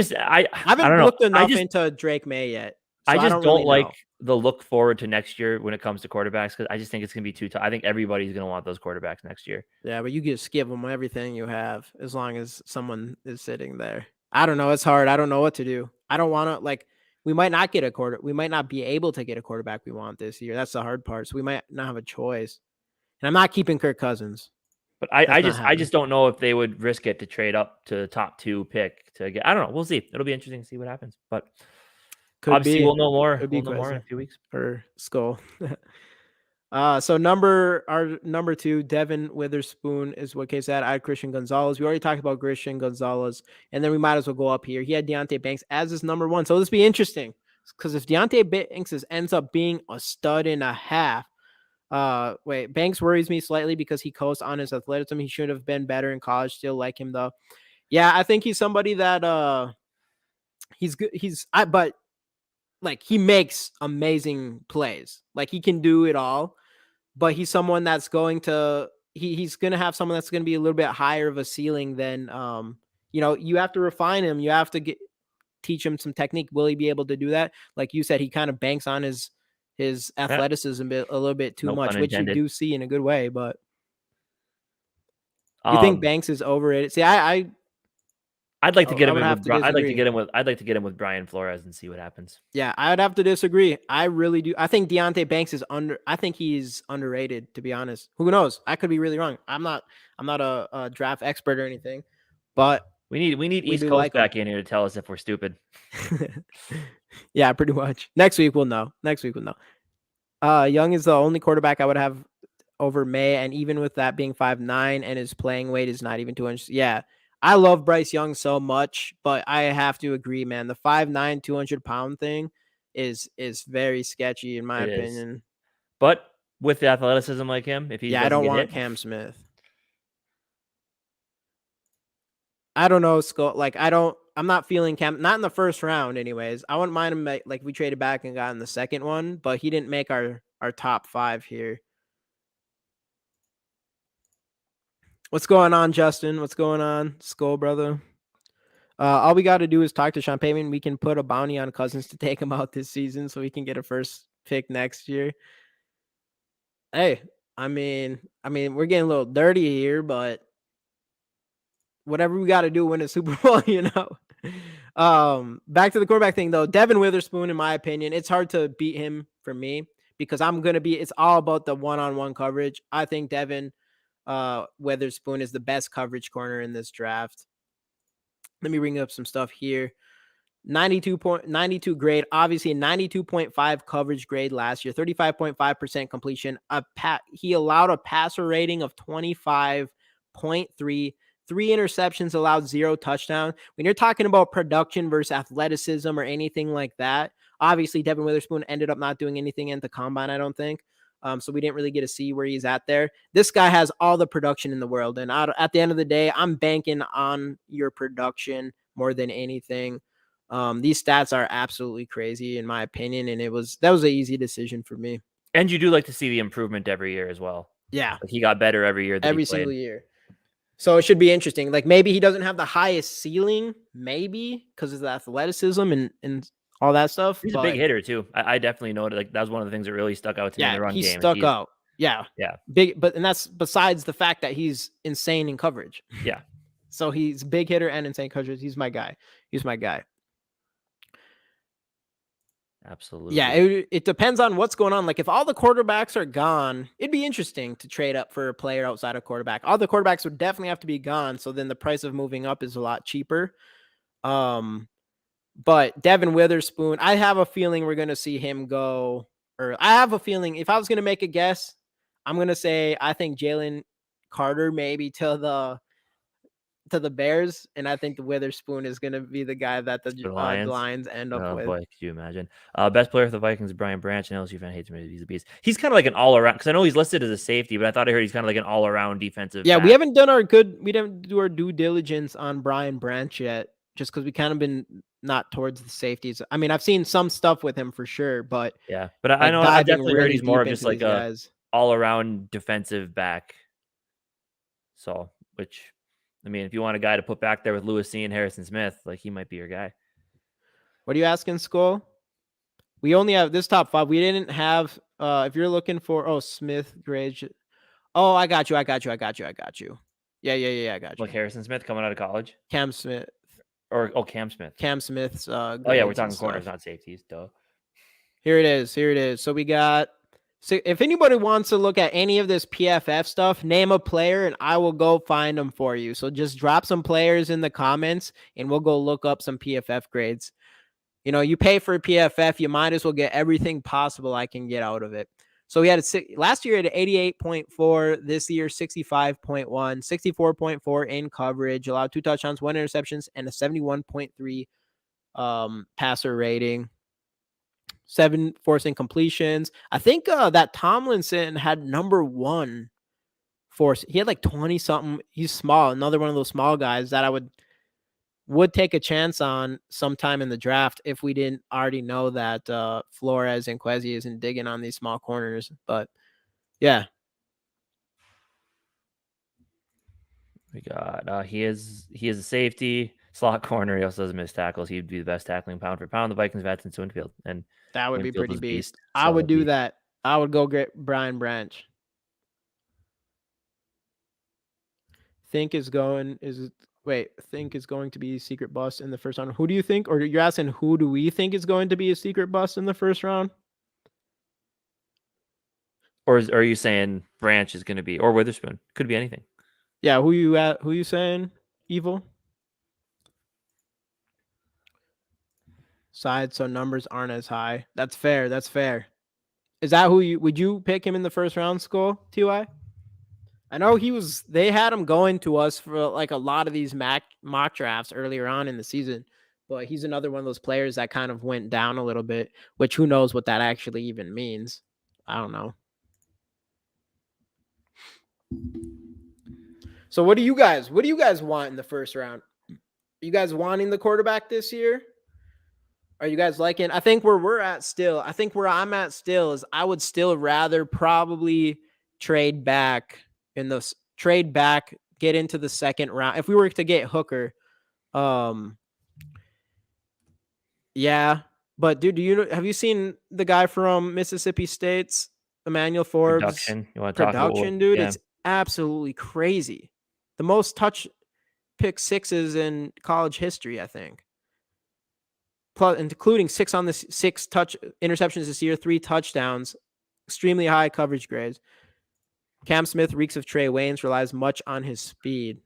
haven't looked enough into Drake May yet.
So I don't really like the look forward to next year when it comes to quarterbacks, because I just think it's going to be too tough. I think everybody's going to want those quarterbacks next year.
Yeah, but you just give them everything you have as long as someone is sitting there. I don't know. It's hard. I don't know what to do. I don't want to, we might not get we might not be able to get a quarterback we want this year. That's the hard part. So we might not have a choice. And I'm not keeping Kirk Cousins.
But I just don't know if they would risk it to trade up to the top 2 pick to get. I don't know. We'll see. It'll be interesting to see what happens. But obviously, we'll know more. We'll know more in a few weeks.
Or Skull. So our number 2, Devin Witherspoon, is what Case said. I had Christian Gonzalez. We already talked about Christian Gonzalez, and then we might as well go up here. He had Deonte Banks as his number 1. So this be interesting, because if Deonte Banks ends up being a stud and a half, Banks worries me slightly because he coasts on his athleticism. He should have been better in college. Still like him though. Yeah, I think he's somebody that he's good. But he makes amazing plays. Like, he can do it all. But he's someone that's going to he's going to have someone that's going to be a little bit higher of a ceiling than you have to refine him. You have to teach him some technique. Will he be able to do that? Like you said, he kind of banks on his athleticism a little bit too much, which you do see in a good way. But you think Banks is overrated? See, I'd
like to get him with Brian Flores and see what happens.
Yeah, I'd have to disagree. I really do. I think Deonte Banks is I think he's underrated, to be honest. Who knows? I could be really wrong. I'm not a draft expert or anything, but
we need East Coast back in here to tell us if we're stupid.
Yeah, pretty much. Next week we'll know. Young is the only quarterback I would have over May, and even with that being 5'9" and his playing weight is not even 200. Yeah. I love Bryce Young so much, but I have to agree, man. The 5'9", 200-pound thing is very sketchy in my opinion.
But with the athleticism like him, if he
I don't want Cam Smith. I don't know, Scott. I'm not feeling Cam. Not in the first round, anyways. I wouldn't mind him like we traded back and got in the second one, but he didn't make our top 5 here. What's going on, Justin? What's going on, Skull brother? All we got to do is talk to Sean Payton. We can put a bounty on Cousins to take him out this season, so we can get a first pick next year. Hey, I mean, we're getting a little dirty here, but whatever we got to do to win a Super Bowl, you know. Back to the quarterback thing though. Devin Witherspoon, in my opinion, it's hard to beat him for me because it's all about the one-on-one coverage. I think Devin Witherspoon is the best coverage corner in this draft. Let me bring up some stuff here. 92 grade, obviously a 92.5 coverage grade last year, 35.5% completion. He allowed a passer rating of 25.3, 3 interceptions, allowed 0 touchdown. When you're talking about production versus athleticism or anything like that, obviously Devin Witherspoon ended up not doing anything at the combine, I don't think. So we didn't really get to see where he's at there. This guy has all the production in the world. And at the end of the day, I'm banking on your production more than anything. These stats are absolutely crazy in my opinion. And that was an easy decision for me.
And you do like to see the improvement every year as well.
Yeah.
Like he got better every year that
every
he played.
Single year. So it should be interesting. Like maybe he doesn't have the highest ceiling, maybe because of the athleticism and all that stuff.
He's a big hitter too. I definitely noted like that was one of the things that really stuck out to me in the run game.
He stuck out. Yeah.
Yeah.
Big, and that's besides the fact that he's insane in coverage.
Yeah.
So he's a big hitter and insane coverage. He's my guy.
Absolutely.
Yeah, it depends on what's going on. Like if all the quarterbacks are gone, it'd be interesting to trade up for a player outside of quarterback. All the quarterbacks would definitely have to be gone. So then the price of moving up is a lot cheaper. But Devin Witherspoon, I have a feeling we're going to see him go. Or I have a feeling if I was going to make a guess, I'm going to say I think Jalen Carter maybe to the Bears, and I think the Witherspoon is going to be the guy that the Lions end up with.
Boy, could you imagine? Best player for the Vikings, Brian Branch, and LSU fan hates him. He's a beast. He's kind of like an all-around, because I know he's listed as a safety, but I thought I heard he's kind of like an all-around defensive back.
We didn't do our due diligence on Brian Branch yet, just because we kind of been not towards the safeties. I mean, I've seen some stuff with him for sure, but
yeah, but I know I definitely heard he's more of just like a all-around defensive back. So, which, I mean, if you want a guy to put back there with Lewis C and Harrison Smith, like he might be your guy.
What are you asking, Skull? We only have this top 5. We didn't have, if you're looking for, Smith, Grage. Oh, I got you. Yeah, I got you. I got you.
Like Harrison Smith coming out of college?
Cam Smith.
Cam Smith.
Cam Smith's.
Oh, yeah, we're talking corners, not safeties. Duh.
Here it is. So we got, so if anybody wants to look at any of this PFF stuff, name a player and I will go find them for you. So just drop some players in the comments and we'll go look up some PFF grades. You know, you pay for PFF, you might as well get everything possible I can get out of it. So we had last year at 88.4, this year 65.1, 64.4 in coverage, allowed 2 touchdowns, 1 interceptions, and a 71.3 passer rating. 7 forcing completions. I think that Tomlinson had number 1 force. He had like 20 something. He's small. Another one of those small guys that I would take a chance on sometime in the draft if we didn't already know that Flores and Kwesi isn't digging on these small corners. But yeah.
We got he is a safety, slot corner. He also doesn't miss tackles. He'd be the best tackling pound for pound the Vikings have had since Winfield. And
that would
Winfield
be pretty beast. I would do that. I would go get Brian Branch. Think is going to be a secret bust in the first round. Who do you think? Or you're asking who do we think is going to be a secret bust in the first round?
Or are you saying Branch is going to be, or Witherspoon? Could be anything.
Yeah, who you saying? Evil? Side, so numbers aren't as high. That's fair. Is that would you pick him in the first round, Skull, TY? I know they had him going to us for like a lot of these mock drafts earlier on in the season, but he's another one of those players that kind of went down a little bit, which who knows what that actually even means. I don't know. So what do you guys want in the first round? you guys wanting the quarterback this year? Are you guys liking? I think where we're at still, I think where I'm at still is I would still rather probably trade back get into the second round. If we were to get Hooker, yeah. But dude, have you seen the guy from Mississippi State's Emmanuel Forbes
Production. You want to talk about?
production, dude?
Yeah.
It's absolutely crazy. The most touch pick sixes in college history, I think. Plus, including 6 touch interceptions this year, 3 touchdowns, extremely high coverage grades. Cam Smith reeks of Trey Waynes, relies much on his speed.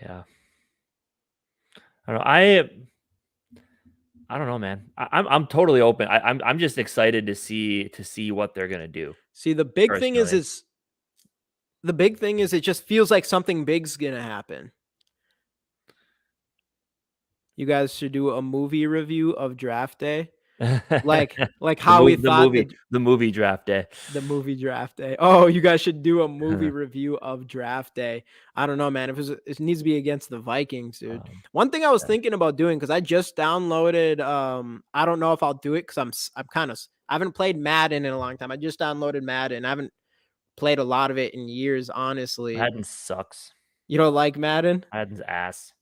Yeah. I don't know. I don't know, man. I'm totally open. I'm just excited to see what they're gonna do.
See, the big thing
personally.
is it just feels like something big's gonna happen. You guys should do a movie review of draft day. Like how we thought
the movie draft day.
The movie draft day. Oh, you guys should do a movie review of draft day. I don't know, man. It needs to be against the Vikings, dude. One thing I was thinking about doing, because I just downloaded. I don't know if I'll do it because I haven't played Madden in a long time. I just downloaded Madden. I haven't played a lot of it in years, honestly.
Madden sucks.
You don't like Madden?
Madden's ass.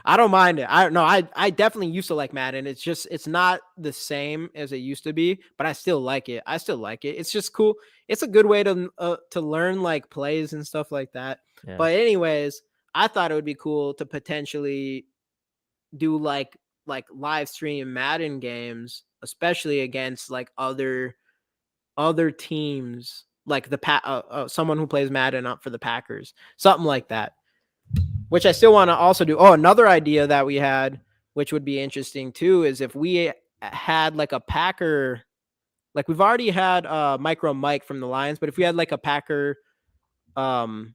I don't mind it. I definitely used to like Madden. It's not the same as it used to be, but I still like it. It's just cool. It's a good way to learn like plays and stuff like that. Yeah. But anyways, I thought it would be cool to potentially do like live stream Madden games, especially against like other teams, like someone who plays Madden up for the Packers, something like that. Which I still want to also do. Oh, another idea that we had, which would be interesting too, is if we had like a Packer, like we've already had Micro Mike from the Lions, but if we had like a Packer podcaster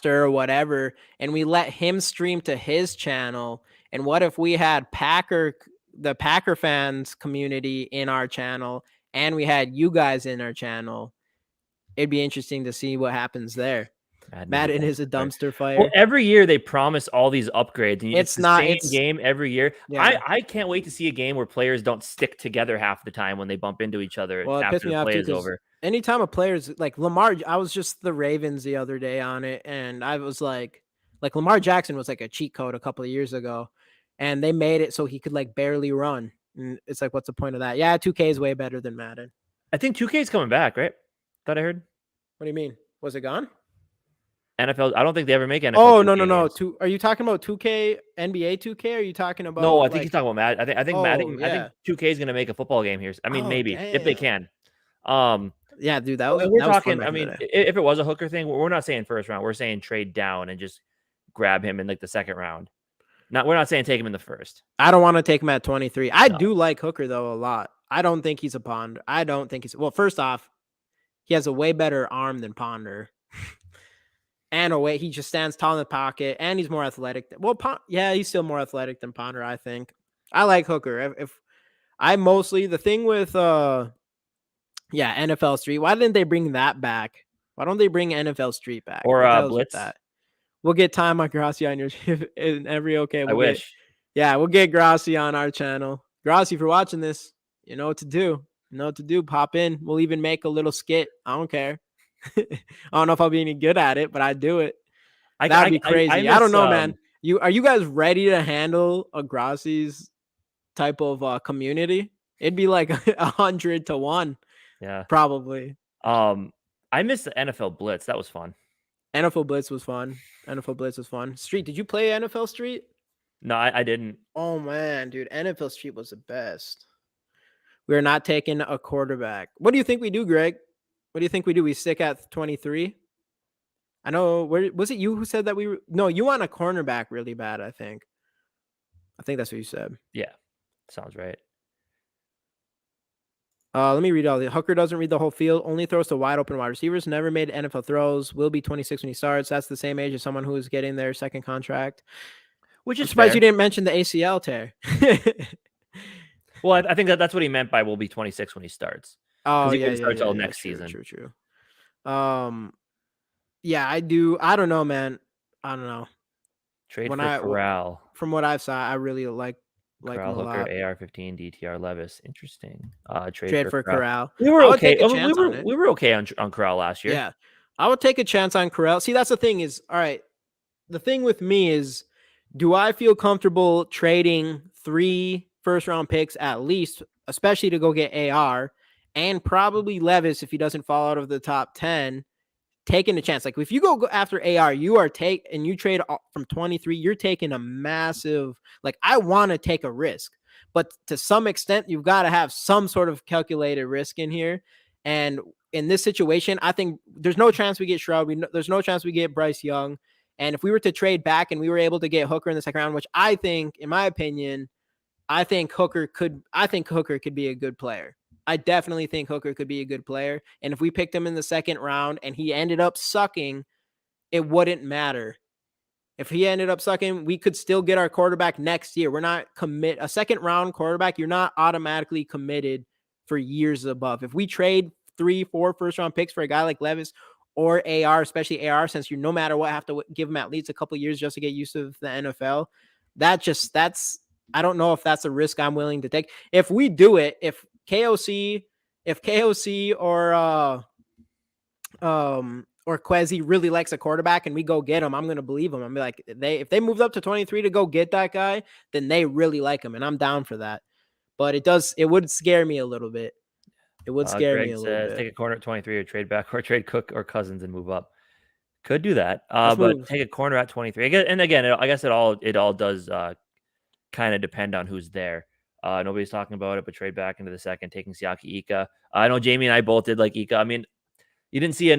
or whatever, and we let him stream to his channel, and what if we had the Packer fans community in our channel, and we had you guys in our channel? It'd be interesting to see what happens there. Madden is a dumpster fire.
Well, every year they promise all these upgrades, and it's the same game every year. Yeah. I can't wait to see a game where players don't stick together half the time when they bump into each other after the play is over.
Anytime a player's like Lamar, I was just the Ravens the other day on it, and I was like Lamar Jackson was like a cheat code a couple of years ago, and they made it so he could like barely run. And it's like, what's the point of that? Yeah, 2K is way better than Madden.
I think 2K is coming back, right? Thought I heard.
What do you mean? Was it gone?
NFL. I don't think they ever make NFL.
Oh, no. Are you talking about 2K, NBA 2K? Or are you talking about?
No, I think he's talking about Madden. I think Madden. Yeah. I think 2K is going to make a football game here. I mean, maybe if they can.
Yeah, dude, that was.
We're talking. I mean, if it was a Hooker thing, we're not saying first round. We're saying trade down and just grab him in like the second round. We're not saying take him in the first.
I don't want to take him at 23. I do like Hooker though a lot. I don't think he's a Ponder. I don't think he's. Well, first off, he has a way better arm than Ponder. And he just stands tall in the pocket, and he's more athletic. He's still more athletic than Ponder, I think. I like Hooker. The thing with NFL Street. Why didn't they bring that back? Why don't they bring NFL Street back?
Or Blitz?
We'll get Time on Grassi on your in every okay.
I wish.
We'll get Grassi on our channel. Grassi, if you're watching this, you know what to do. Pop in. We'll even make a little skit. I don't care. I don't know if I'll be any good at it, but I'd do it. That'd be crazy. I don't know, man. Are you guys ready to handle a Grassi's type of community? It'd be like 100 to 1.
Yeah,
probably.
I missed the NFL Blitz. That was fun.
NFL Blitz was fun. Street, did you play NFL Street?
No, I didn't.
Oh man, dude, NFL Street was the best. We're not taking a quarterback. What do you think we do, Greg? What do you think we do? We stick at 23? I know. Where was it you who said that No, you want a cornerback really bad, I think. That's what you said.
Yeah. Sounds right.
Let me read all the. Hooker doesn't read the whole field, only throws to wide open wide receivers, never made NFL throws, will be 26 when he starts. That's the same age as someone who is getting their second contract. Which is surprised you didn't mention the ACL tear.
Well, I think that's what he meant by will be 26 when he starts.
Oh,
he starts all next season.
True. Yeah, I do. I don't know, man. I don't know.
Trade
When
for
I
Corral.
from what I've saw, I really like him
Corral
a
Hooker,
lot.
AR-15, DTR Levis. Interesting. Trade
Trade
for
for
Corral.
Corral.
We were
I would
okay.
take a
We
chance
were
on it.
we were okay on Corral last year.
Yeah. I would take a chance on Corral. See, that's the thing is, all right, the thing with me is, do I feel comfortable trading 3 first-round picks at least, especially to go get AR and probably Levis if he doesn't fall out of the top 10, taking a chance. Like if you go after AR, you are and you trade from 23, you're taking a massive, like I want to take a risk, but to some extent, you've got to have some sort of calculated risk in here. And in this situation, I think there's no chance we get Shroud. There's no chance we get Bryce Young. And if we were to trade back and we were able to get Hooker in the second round, which I think, in my opinion, I think Hooker could be a good player. I definitely think Hooker could be a good player. And if we picked him in the second round and he ended up sucking, it wouldn't matter. If he ended up sucking, we could still get our quarterback next year. We're not a second round quarterback. You're not automatically committed for years above. If we trade 3, 4 first round picks for a guy like Levis or AR, especially AR, since you no matter what have to give him at least a couple years just to get used to the NFL, that's I don't know if that's a risk I'm willing to take. If we do it, if KOC or Quezzy really likes a quarterback and we go get him, I'm going to believe him. I'm like, if they moved up to 23 to go get that guy, then they really like him. And I'm down for that. But it would scare me a little bit. It would scare me
Greg
a little
says
bit.
take a corner at 23 or trade back or trade Cook or Cousins and move up. Could do that.
Let's
But
move.
take a corner at 23. And again, I guess it all does kind of depend on who's there. Nobody's talking about it, but trade back into the second, taking Siaki Ika. I know Jamie and I both did like Ika. I mean, you didn't see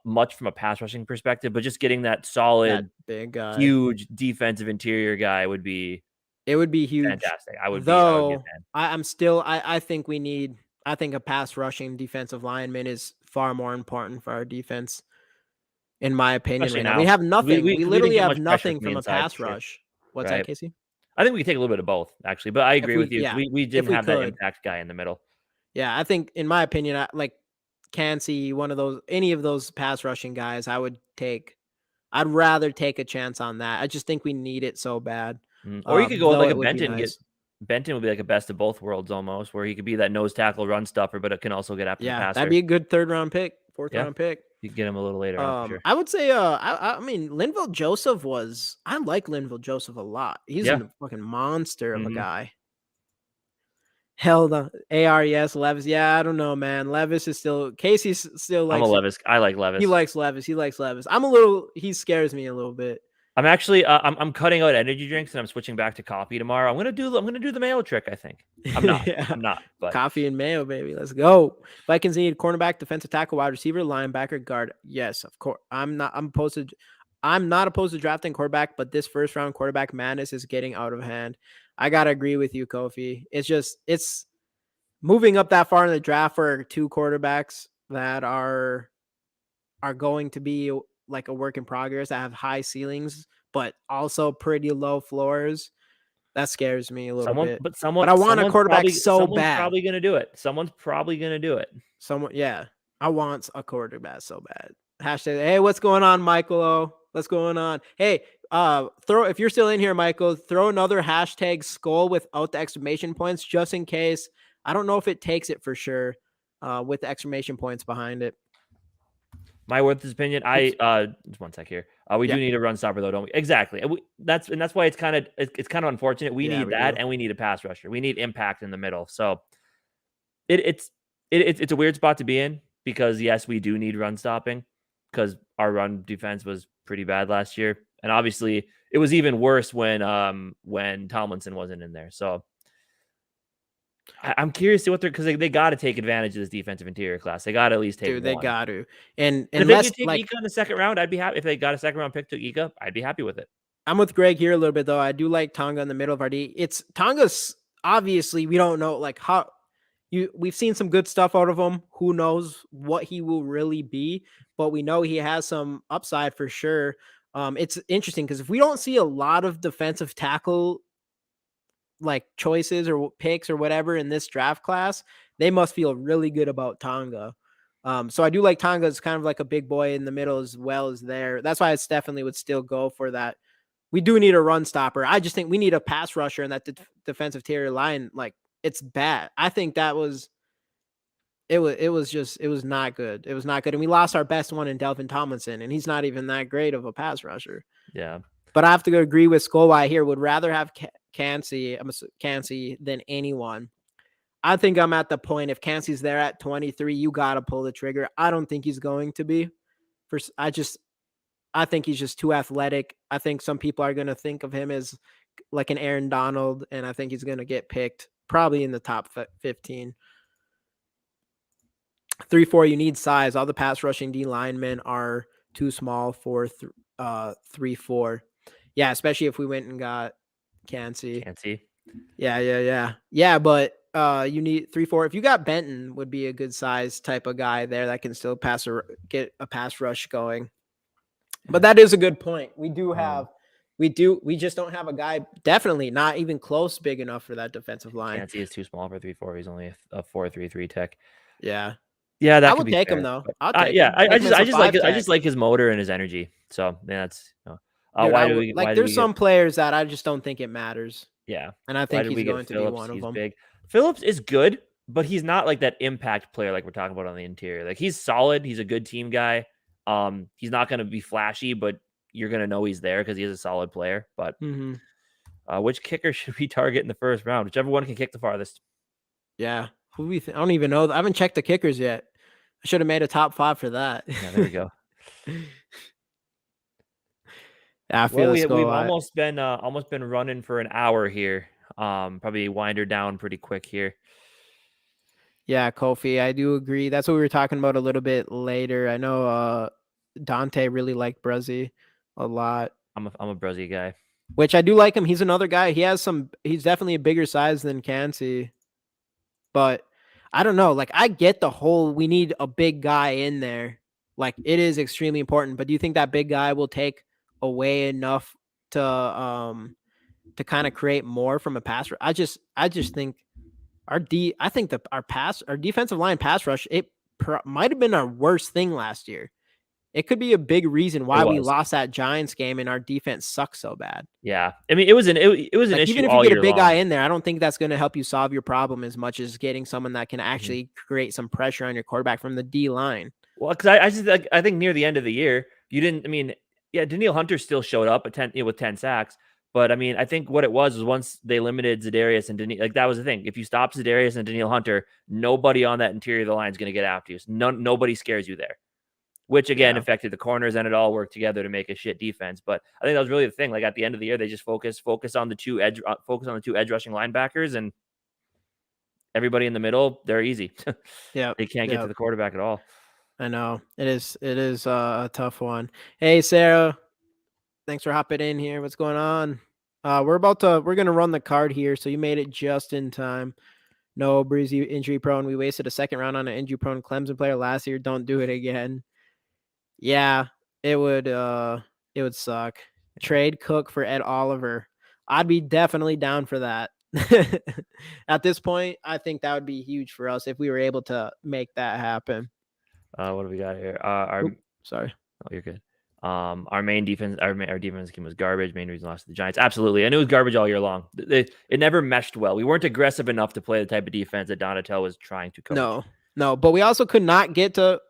much from a pass rushing perspective, but just getting that solid,
That big guy.
huge defensive interior guy would be
It would be huge.
fantastic. I would be a
Though
fan.
I'm still I think I think a pass rushing defensive lineman is far more important for our defense, in my opinion,
Especially
right now. We
now.
have
'Cause
nothing. We
we didn't
literally
get
have
much pressure
nothing
from the
from a
inside for
pass
sure.
rush. What's that,
Right.
Casey?
I think we can take a little bit of both, actually, but I agree with you. We
If
didn't
we
have that
could.
impact guy in the middle.
Yeah, I think in my opinion, like can see one of those any of those pass rushing guys, I'd rather take a chance on that. I just think we need it so bad.
Or you could go with
Though
like a
it would be
Benton.
nice.
Benton would be like a best of both worlds almost, where he could be that nose tackle run stuffer, but it can also get after the
Yeah,
passer.
that'd be a good third round pick, fourth
Yeah,
round pick.
you could get him a little later on for sure.
I would say, I mean, Linville Joseph I like Linville Joseph a lot. He's
Yeah.
a fucking monster of a
Mhm.
guy. Hell the AR, yes, Levis. Yeah, I don't know, man. Levis is Casey's still
I'm a
likes it.
Levis. I like
He
Levis.
likes Levis. He likes Levis. He scares me a little bit.
I'm actually I'm cutting out energy drinks and I'm switching back to coffee tomorrow. I'm gonna do the mayo trick. I think I'm not.
Yeah.
I'm not. But
Coffee and mayo, baby. Let's go. Vikings need cornerback, defensive tackle, wide receiver, linebacker, guard. Yes, of course. I'm not opposed to drafting quarterback, but this first round quarterback madness is getting out of hand. I gotta agree with you, Kofi. It's moving up that far in the draft for 2 quarterbacks that are going to be like a work in progress that have high ceilings, but also pretty low floors. That scares me a little bit. But I want a quarterback so
someone's
bad.
probably gonna do it. Someone's probably gonna do it.
Yeah. I want a quarterback so bad. Hashtag, hey, what's going on, Michael? Oh, what's going on? Hey, if you're still in here, Michael, throw another hashtag skull without the exclamation points just in case. I don't know if it takes it for sure with the exclamation points behind it.
My worth his opinion. Just one sec here. We do need a run stopper though, don't we? Exactly. That's why it's kind of unfortunate. We need that, and we need a pass rusher. We need impact in the middle. So it's a weird spot to be in because yes, we do need run stopping because our run defense was pretty bad last year, and obviously it was even worse when Tomlinson wasn't in there. So I'm curious to what because they got to take advantage of this defensive interior class. They got to at least take one.
They got to. And
if they could take Ika in the second round, I'd be happy. If they got a second round pick to Ika, I'd be happy with it.
I'm with Greg here a little bit though. I do like Tonga in the middle of our D. It's Tonga's obviously we don't know like how we've seen some good stuff out of him. Who knows what he will really be, but we know he has some upside for sure. It's interesting because if we don't see a lot of defensive tackle like choices or picks or whatever in this draft class, they must feel really good about Tonga. So I do like Tonga as kind of like a big boy in the middle as well as there. That's why I definitely would still go for that. We do need a run stopper. I just think we need a pass rusher in that defensive tier line. Like it's bad. I think that was it was not good. It was not good. And we lost our best one in Delvin Tomlinson, and he's not even that great of a pass rusher.
Yeah.
But I have to agree with Skolwai here. Would rather have Cansey than anyone. I think I'm at the point if Cansey's there at 23, you gotta pull the trigger. I don't think he's going to be. I think he's just too athletic. I think some people are gonna think of him as like an Aaron Donald, and I think he's gonna get picked probably in the top 15. 3-4, you need size. All the pass rushing D linemen are too small for 3-4. Yeah, especially if we went and got Cansey. Yeah. But you need 3-4. If you got Benton, would be a good size type of guy there that can still get a pass rush going. But that is a good point. We just don't have a guy, definitely not even close big enough for that defensive line.
Cansey is too small for 3-4. He's only a 4-3-3 tech.
Yeah.
Yeah, that
I
could
would
be
take
fair.
him though.
I just like his motor and his energy. So that's
Dude, there's some players that I just don't think it matters.
Yeah.
And I think he's going to be one of them.
Big. Phillips is good, but he's not like that impact player like we're talking about on the interior. Like he's solid. He's a good team guy. He's not going to be flashy, but you're going to know he's there because he is a solid player. But which kicker should we target in the first round? Whichever one can kick the farthest.
Yeah. I don't even know. I haven't checked the kickers yet. I should have made a top 5 for that.
Yeah, there we go.
Yeah, I feel
we've almost been running for an hour here. Probably wind her down pretty quick here.
Yeah, Kofi, I do agree. That's what we were talking about a little bit later. I know Dante really liked Bruzzy a lot.
I'm a Bruzzy guy.
Which I do like him. He's another guy. He's definitely a bigger size than Cansey. But I don't know. Like I get the whole we need a big guy in there. Like it is extremely important. But do you think that big guy will take away enough to kind of create more from a pass rush? I just think our defensive line pass rush, it might have been our worst thing last year. It could be a big reason why we lost that Giants game and our defense sucks so bad.
Yeah. I mean, it was an issue.
Even if you get a big guy in there, I don't think that's going to help you solve your problem as much as getting someone that can actually create some pressure on your quarterback from the D line.
Well, because I think near the end of the year, Danielle Hunter still showed up at with 10 sacks. But I mean, I think what it was once they limited Za'Darius and Danielle, that was the thing. If you stop Za'Darius and Danielle Hunter, nobody on that interior of the line is going to get after you. So nobody scares you there. Which again affected the corners, and it all worked together to make a shit defense. But I think that was really the thing. Like at the end of the year, they just focus on the two edge rushing linebackers, and everybody in the middle, they're easy.
Yeah,
they can't get to the quarterback at all.
I know it is a tough one. Hey Sarah, thanks for hopping in here. What's going on? We're gonna run the card here, so you made it just in time. No, Breezy injury prone. We wasted a second round on an injury prone Clemson player last year. Don't do it again. Yeah, it would suck. Yeah. Trade Cook for Ed Oliver. I'd be definitely down for that. At this point, I think that would be huge for us if we were able to make that happen.
What do we got here?
Sorry.
Oh, you're good. Our main defense, our defense scheme was garbage. Main reason lost to the Giants. Absolutely. And it was garbage all year long. It never meshed well. We weren't aggressive enough to play the type of defense that Donatel was trying to coach.
No, but we also could not get to.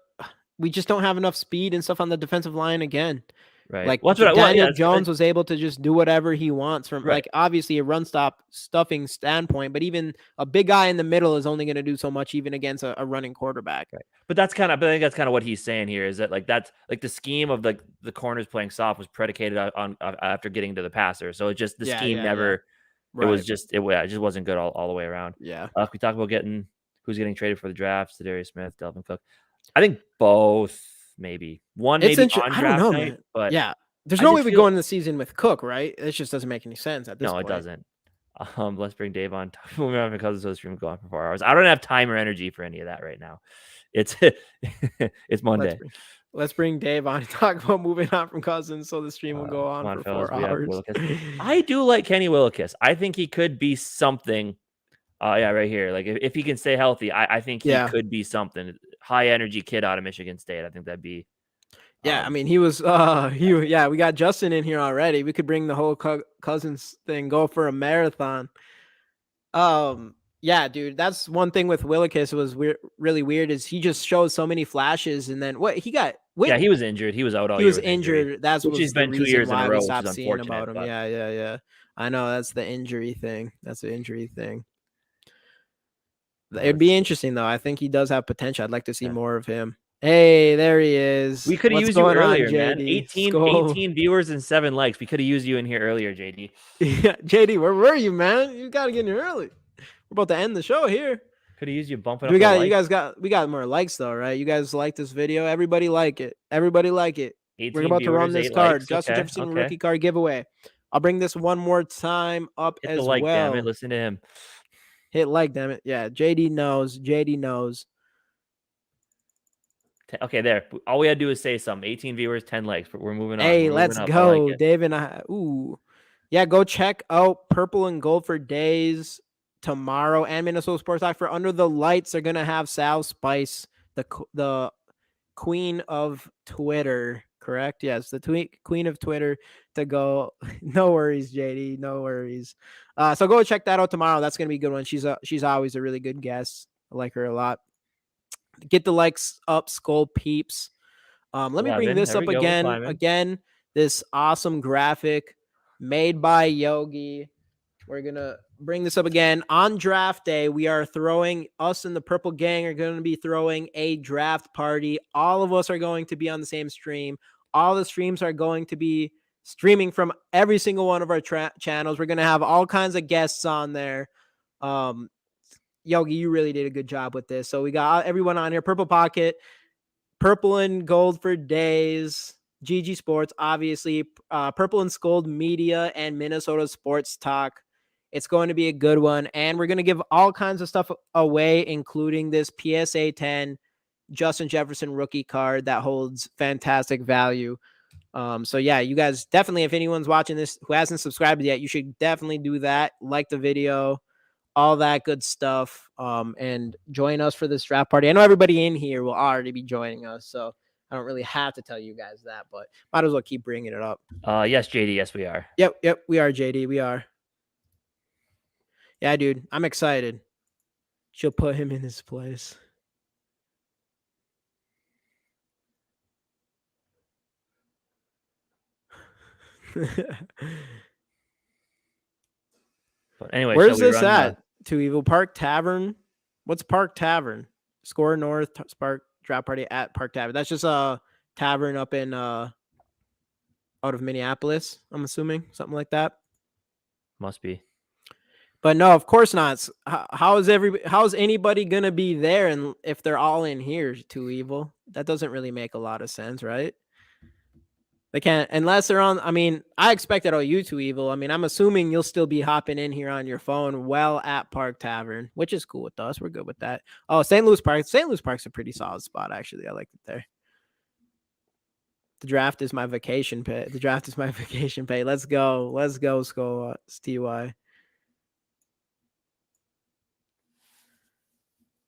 We just don't have enough speed and stuff on the defensive line again.
Right.
Like Daniel Jones was able to just do whatever he wants from like obviously a run stop stuffing standpoint, but even a big guy in the middle is only going to do so much even against a running quarterback.
Right. But I think that's kind of what he's saying here is that like that's like the scheme of the corners playing soft was predicated on after getting to the passer. So it just the scheme never. Right. It just wasn't good all the way around.
Yeah.
We talk about who's getting traded for the draft, Za'Darius Smith, Delvin Cook. I think both, maybe one. Maybe on draft night,
man.
But
yeah, there's no way we go into the season with Cook, right? It just doesn't make any sense at this point.
No, it doesn't. Let's bring Dave on. Because the stream going for 4 hours. I don't have time or energy for any of that right now. It's Monday.
Let's bring Dave on and talk about moving on from Cousins, so the stream will go on for 4 hours.
I do like Kenny Willekes. I think he could be something. Right here. Like if he can stay healthy, I think he could be something. high energy kid out of Michigan State. I think that'd be.
Yeah, I mean, he was. We got Justin in here already. We could bring the whole Cousins thing, go for a marathon. Yeah, dude, that's one thing with Willikis was really weird is he just shows so many flashes, and then what he got?
Yeah, he was injured. He was out all
He
year
was
with
injured. That
which
was
has
the
been 2
reason
years in
why
a
we
row, which
stopped
is
seeing
unfortunate.
about him.
But
Yeah. I know that's the injury thing. It'd be interesting though. I think he does have potential. I'd like to see more of him. Hey, there he is.
We could have used you
going
earlier,
on,
man.
JD?
18 viewers and 7 likes. We could have used you in here earlier, JD.
Yeah, JD, where were you, man? You gotta get in here early. We're about to end the show here.
Could have used you bumping
We
up.
we got more likes though, right? You guys like this video? Everybody like it.
18
We're about to run
viewers,
this
8
card,
likes.
Justin
Okay,
Jefferson
okay.
rookie card giveaway. I'll bring this one more time up
Hit
as
the like,
well.
damn it. Listen to him.
Hit like, damn it. Yeah, JD knows.
Okay, there. All we had to do is say something. 18 viewers, 10 likes. But we're moving on.
Hey,
We're
let's
up.
go,
like
Dave and I. Ooh, yeah. Go check out Purple and Gold for Days tomorrow, and Minnesota Sports Talk for Under the Lights. They're gonna have Sal Spice, the queen of Twitter. Correct? Yes, the queen of Twitter to go. No worries, JD. No worries. So go check that out tomorrow. That's gonna be a good one. She's always a really good guest. I like her a lot. Get the likes up, Skull Peeps. Let me bring this up again. Again, this awesome graphic made by Yogi. We're going to bring this up again. On draft day, we are us and the Purple Gang are going to be throwing a draft party. All of us are going to be on the same stream. All the streams are going to be streaming from every single one of our channels. We're going to have all kinds of guests on there. Yogi, you really did a good job with this. So we got everyone on here. Purple Pocket, Purple and Gold for Days, GG Sports, obviously, Purple and Gold Media, and Minnesota Sports Talk. It's going to be a good one. And we're going to give all kinds of stuff away, including this PSA 10 Justin Jefferson rookie card that holds fantastic value. So yeah, you guys definitely, if anyone's watching this who hasn't subscribed yet, you should definitely do that. Like the video, all that good stuff, and join us for this draft party. I know everybody in here will already be joining us, so I don't really have to tell you guys that, but might as well keep bringing it up.
Yes, JD, yes, we are.
Yep, we are, JD, we are. Yeah, dude, I'm excited. She'll put him in his place.
But anyway,
where's this at? To Evil Park Tavern. What's Park Tavern? Score North Spark Draft Party at Park Tavern. That's just a tavern up in out of Minneapolis, I'm assuming, something like that.
Must be.
But no, of course not. How's anybody gonna be there, and if they're all in here? Too Evil. That doesn't really make a lot of sense, right? They can't unless they're on. I mean, I expected all you Too Evil. I mean, I'm assuming you'll still be hopping in here on your phone well at Park Tavern, which is cool with us. We're good with that. Oh, St. Louis Park. St. Louis Park's a pretty solid spot, actually. I like it there. The draft is my vacation pay. Let's go, Skull TY.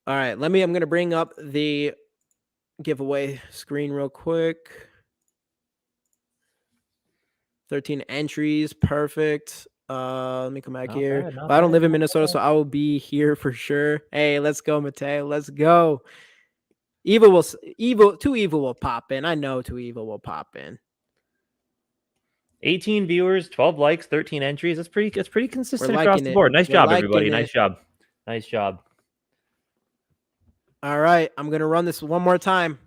All right, I'm going to bring up the giveaway screen real quick. 13 entries, perfect. Let me come back here. I don't live in Minnesota, so I will be here for sure. Hey, let's go, Mateo. Let's go. Too Evil will pop in. I know Too Evil will pop in.
18 viewers, 12 likes, 13 entries. That's pretty consistent across the board. Nice job, everybody. Nice job.
All right, I'm going to run this one more time.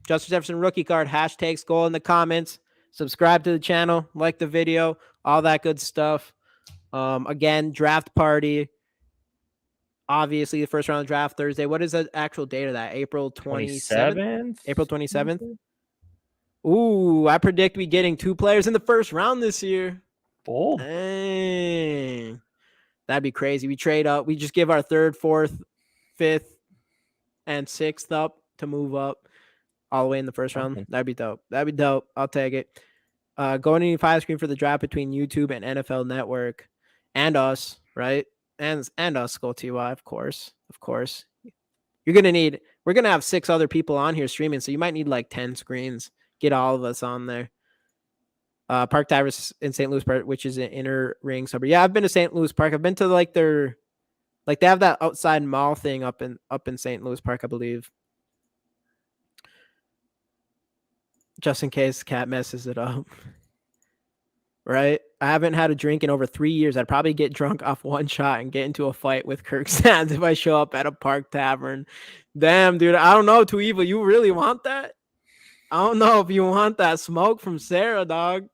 Justin Jefferson rookie card, hashtag Skull in the comments. Subscribe to the channel, like the video, all that good stuff. Again, draft party. Obviously, the first round of draft Thursday. What is the actual date of that? April 27th? April 27th? Ooh, I predict we getting 2 players in the first round this year.
Bold.
Dang. That'd be crazy. We trade up. We just give our 3rd, 4th, 5th, and 6th up to move up all the way in the first round. That'd be dope. I'll take it. Going to 5 screen for the draft between YouTube and NFL Network and us, right? And us, Skull TY, of course. You're going to need We're going to have 6 other people on here streaming, so you might need like 10 screens. Get all of us on there. Park Tavers in St. Louis Park, which is an inner ring suburb. Yeah, I've been to St. Louis Park. I've been to like they have that outside mall thing up in St. Louis Park, I believe. Just in case Cat messes it up. Right? I haven't had a drink in over 3 years. I'd probably get drunk off one shot and get into a fight with Kirk Sands if I show up at a park tavern. Damn, dude. I don't know, Too Evil. You really want that? I don't know if you want that smoke from Sarah, dog.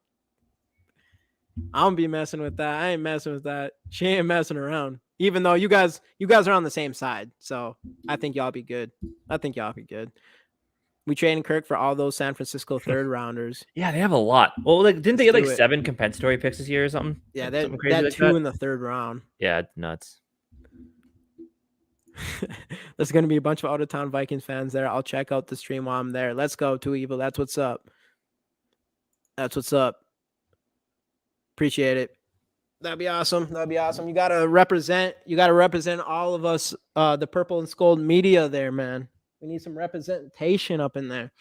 I don't be messing with that. I ain't messing with that. She ain't messing around. Even though you guys are on the same side. So I think y'all be good. We traded Kirk for all those San Francisco third rounders.
Yeah, they have a lot. Well, like, didn't they get like 7 compensatory picks this year or something?
Yeah,
like,
that
something crazy like
2
that?
in the third round.
Yeah, nuts.
There's going to be a bunch of out-of-town Vikings fans there. I'll check out the stream while I'm there. Let's go, Too Evil. That's what's up. Appreciate it. That'd be awesome. You gotta represent all of us, the Purple and Scold media there, man. We need some representation up in there.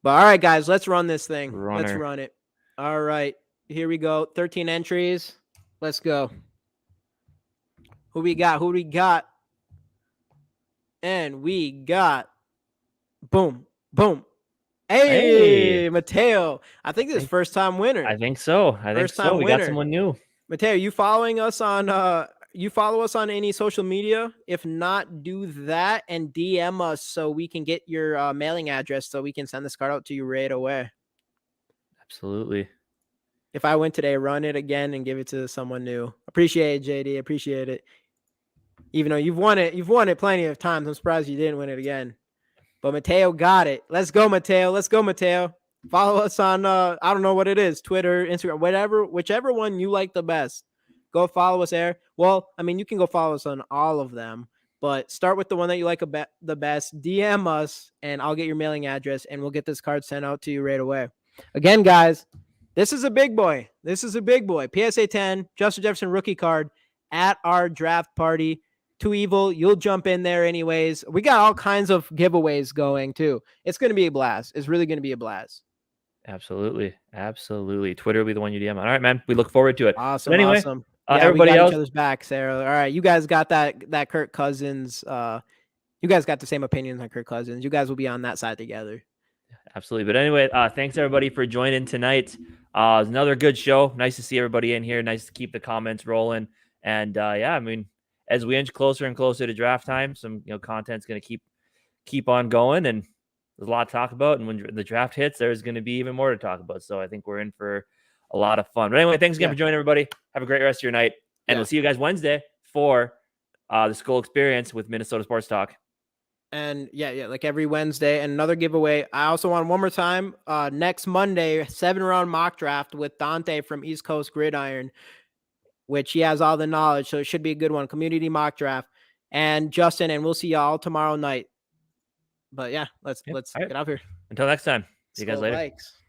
But all right, guys, let's run this thing. Let's run it. All right, here we go. 13 entries. Let's go. Who we got? And we got boom. Hey, Mateo. I think this is first time winner.
I think so. We got someone new.
Mateo, you following us on you follow us on any social media? If not, do that and DM us so we can get your mailing address so we can send this card out to you right away.
Absolutely.
If I win today, run it again and give it to someone new. Appreciate it, JD. Appreciate it. Even though you've won it plenty of times. I'm surprised you didn't win it again. But Mateo got it. Let's go, Mateo. Follow us on, I don't know what it is, Twitter, Instagram, whichever one you like the best. Go follow us there. Well, I mean, you can go follow us on all of them, but start with the one that you like the best. DM us, and I'll get your mailing address, and we'll get this card sent out to you right away. Again, guys, this is a big boy. PSA 10, Justin Jefferson rookie card at our draft party. Too Evil, you'll jump in there anyways. We got all kinds of giveaways going too. It's going to be a blast. It's really going to be a blast.
Absolutely. Twitter will be the one you DM on. All right, man. We look forward to it.
Awesome.
But anyway,
awesome.
Everybody
we got
else,
each other's back, Sarah. All right, you guys got that Kirk Cousins. You guys got the same opinions on Kirk Cousins. You guys will be on that side together.
Absolutely. But anyway, thanks everybody for joining tonight. It's another good show. Nice to see everybody in here. Nice to keep the comments rolling. And yeah, I mean, as we inch closer and closer to draft time, some content's going to keep on going, and there's a lot to talk about. And when the draft hits, there's going to be even more to talk about. So I think we're in for a lot of fun. But anyway, thanks again for joining everybody. Have a great rest of your night, and we'll see you guys Wednesday for the Skull Experience with Minnesota Sports Talk.
And yeah, like every Wednesday, and another giveaway. I also want one more time. Next Monday, 7-round mock draft with Dante from East Coast Gridiron, which he has all the knowledge, so it should be a good one. Community mock draft. And Justin, and we'll see y'all tomorrow night. But yeah, let's get out of here.
Until next time. See you guys later.
Likes.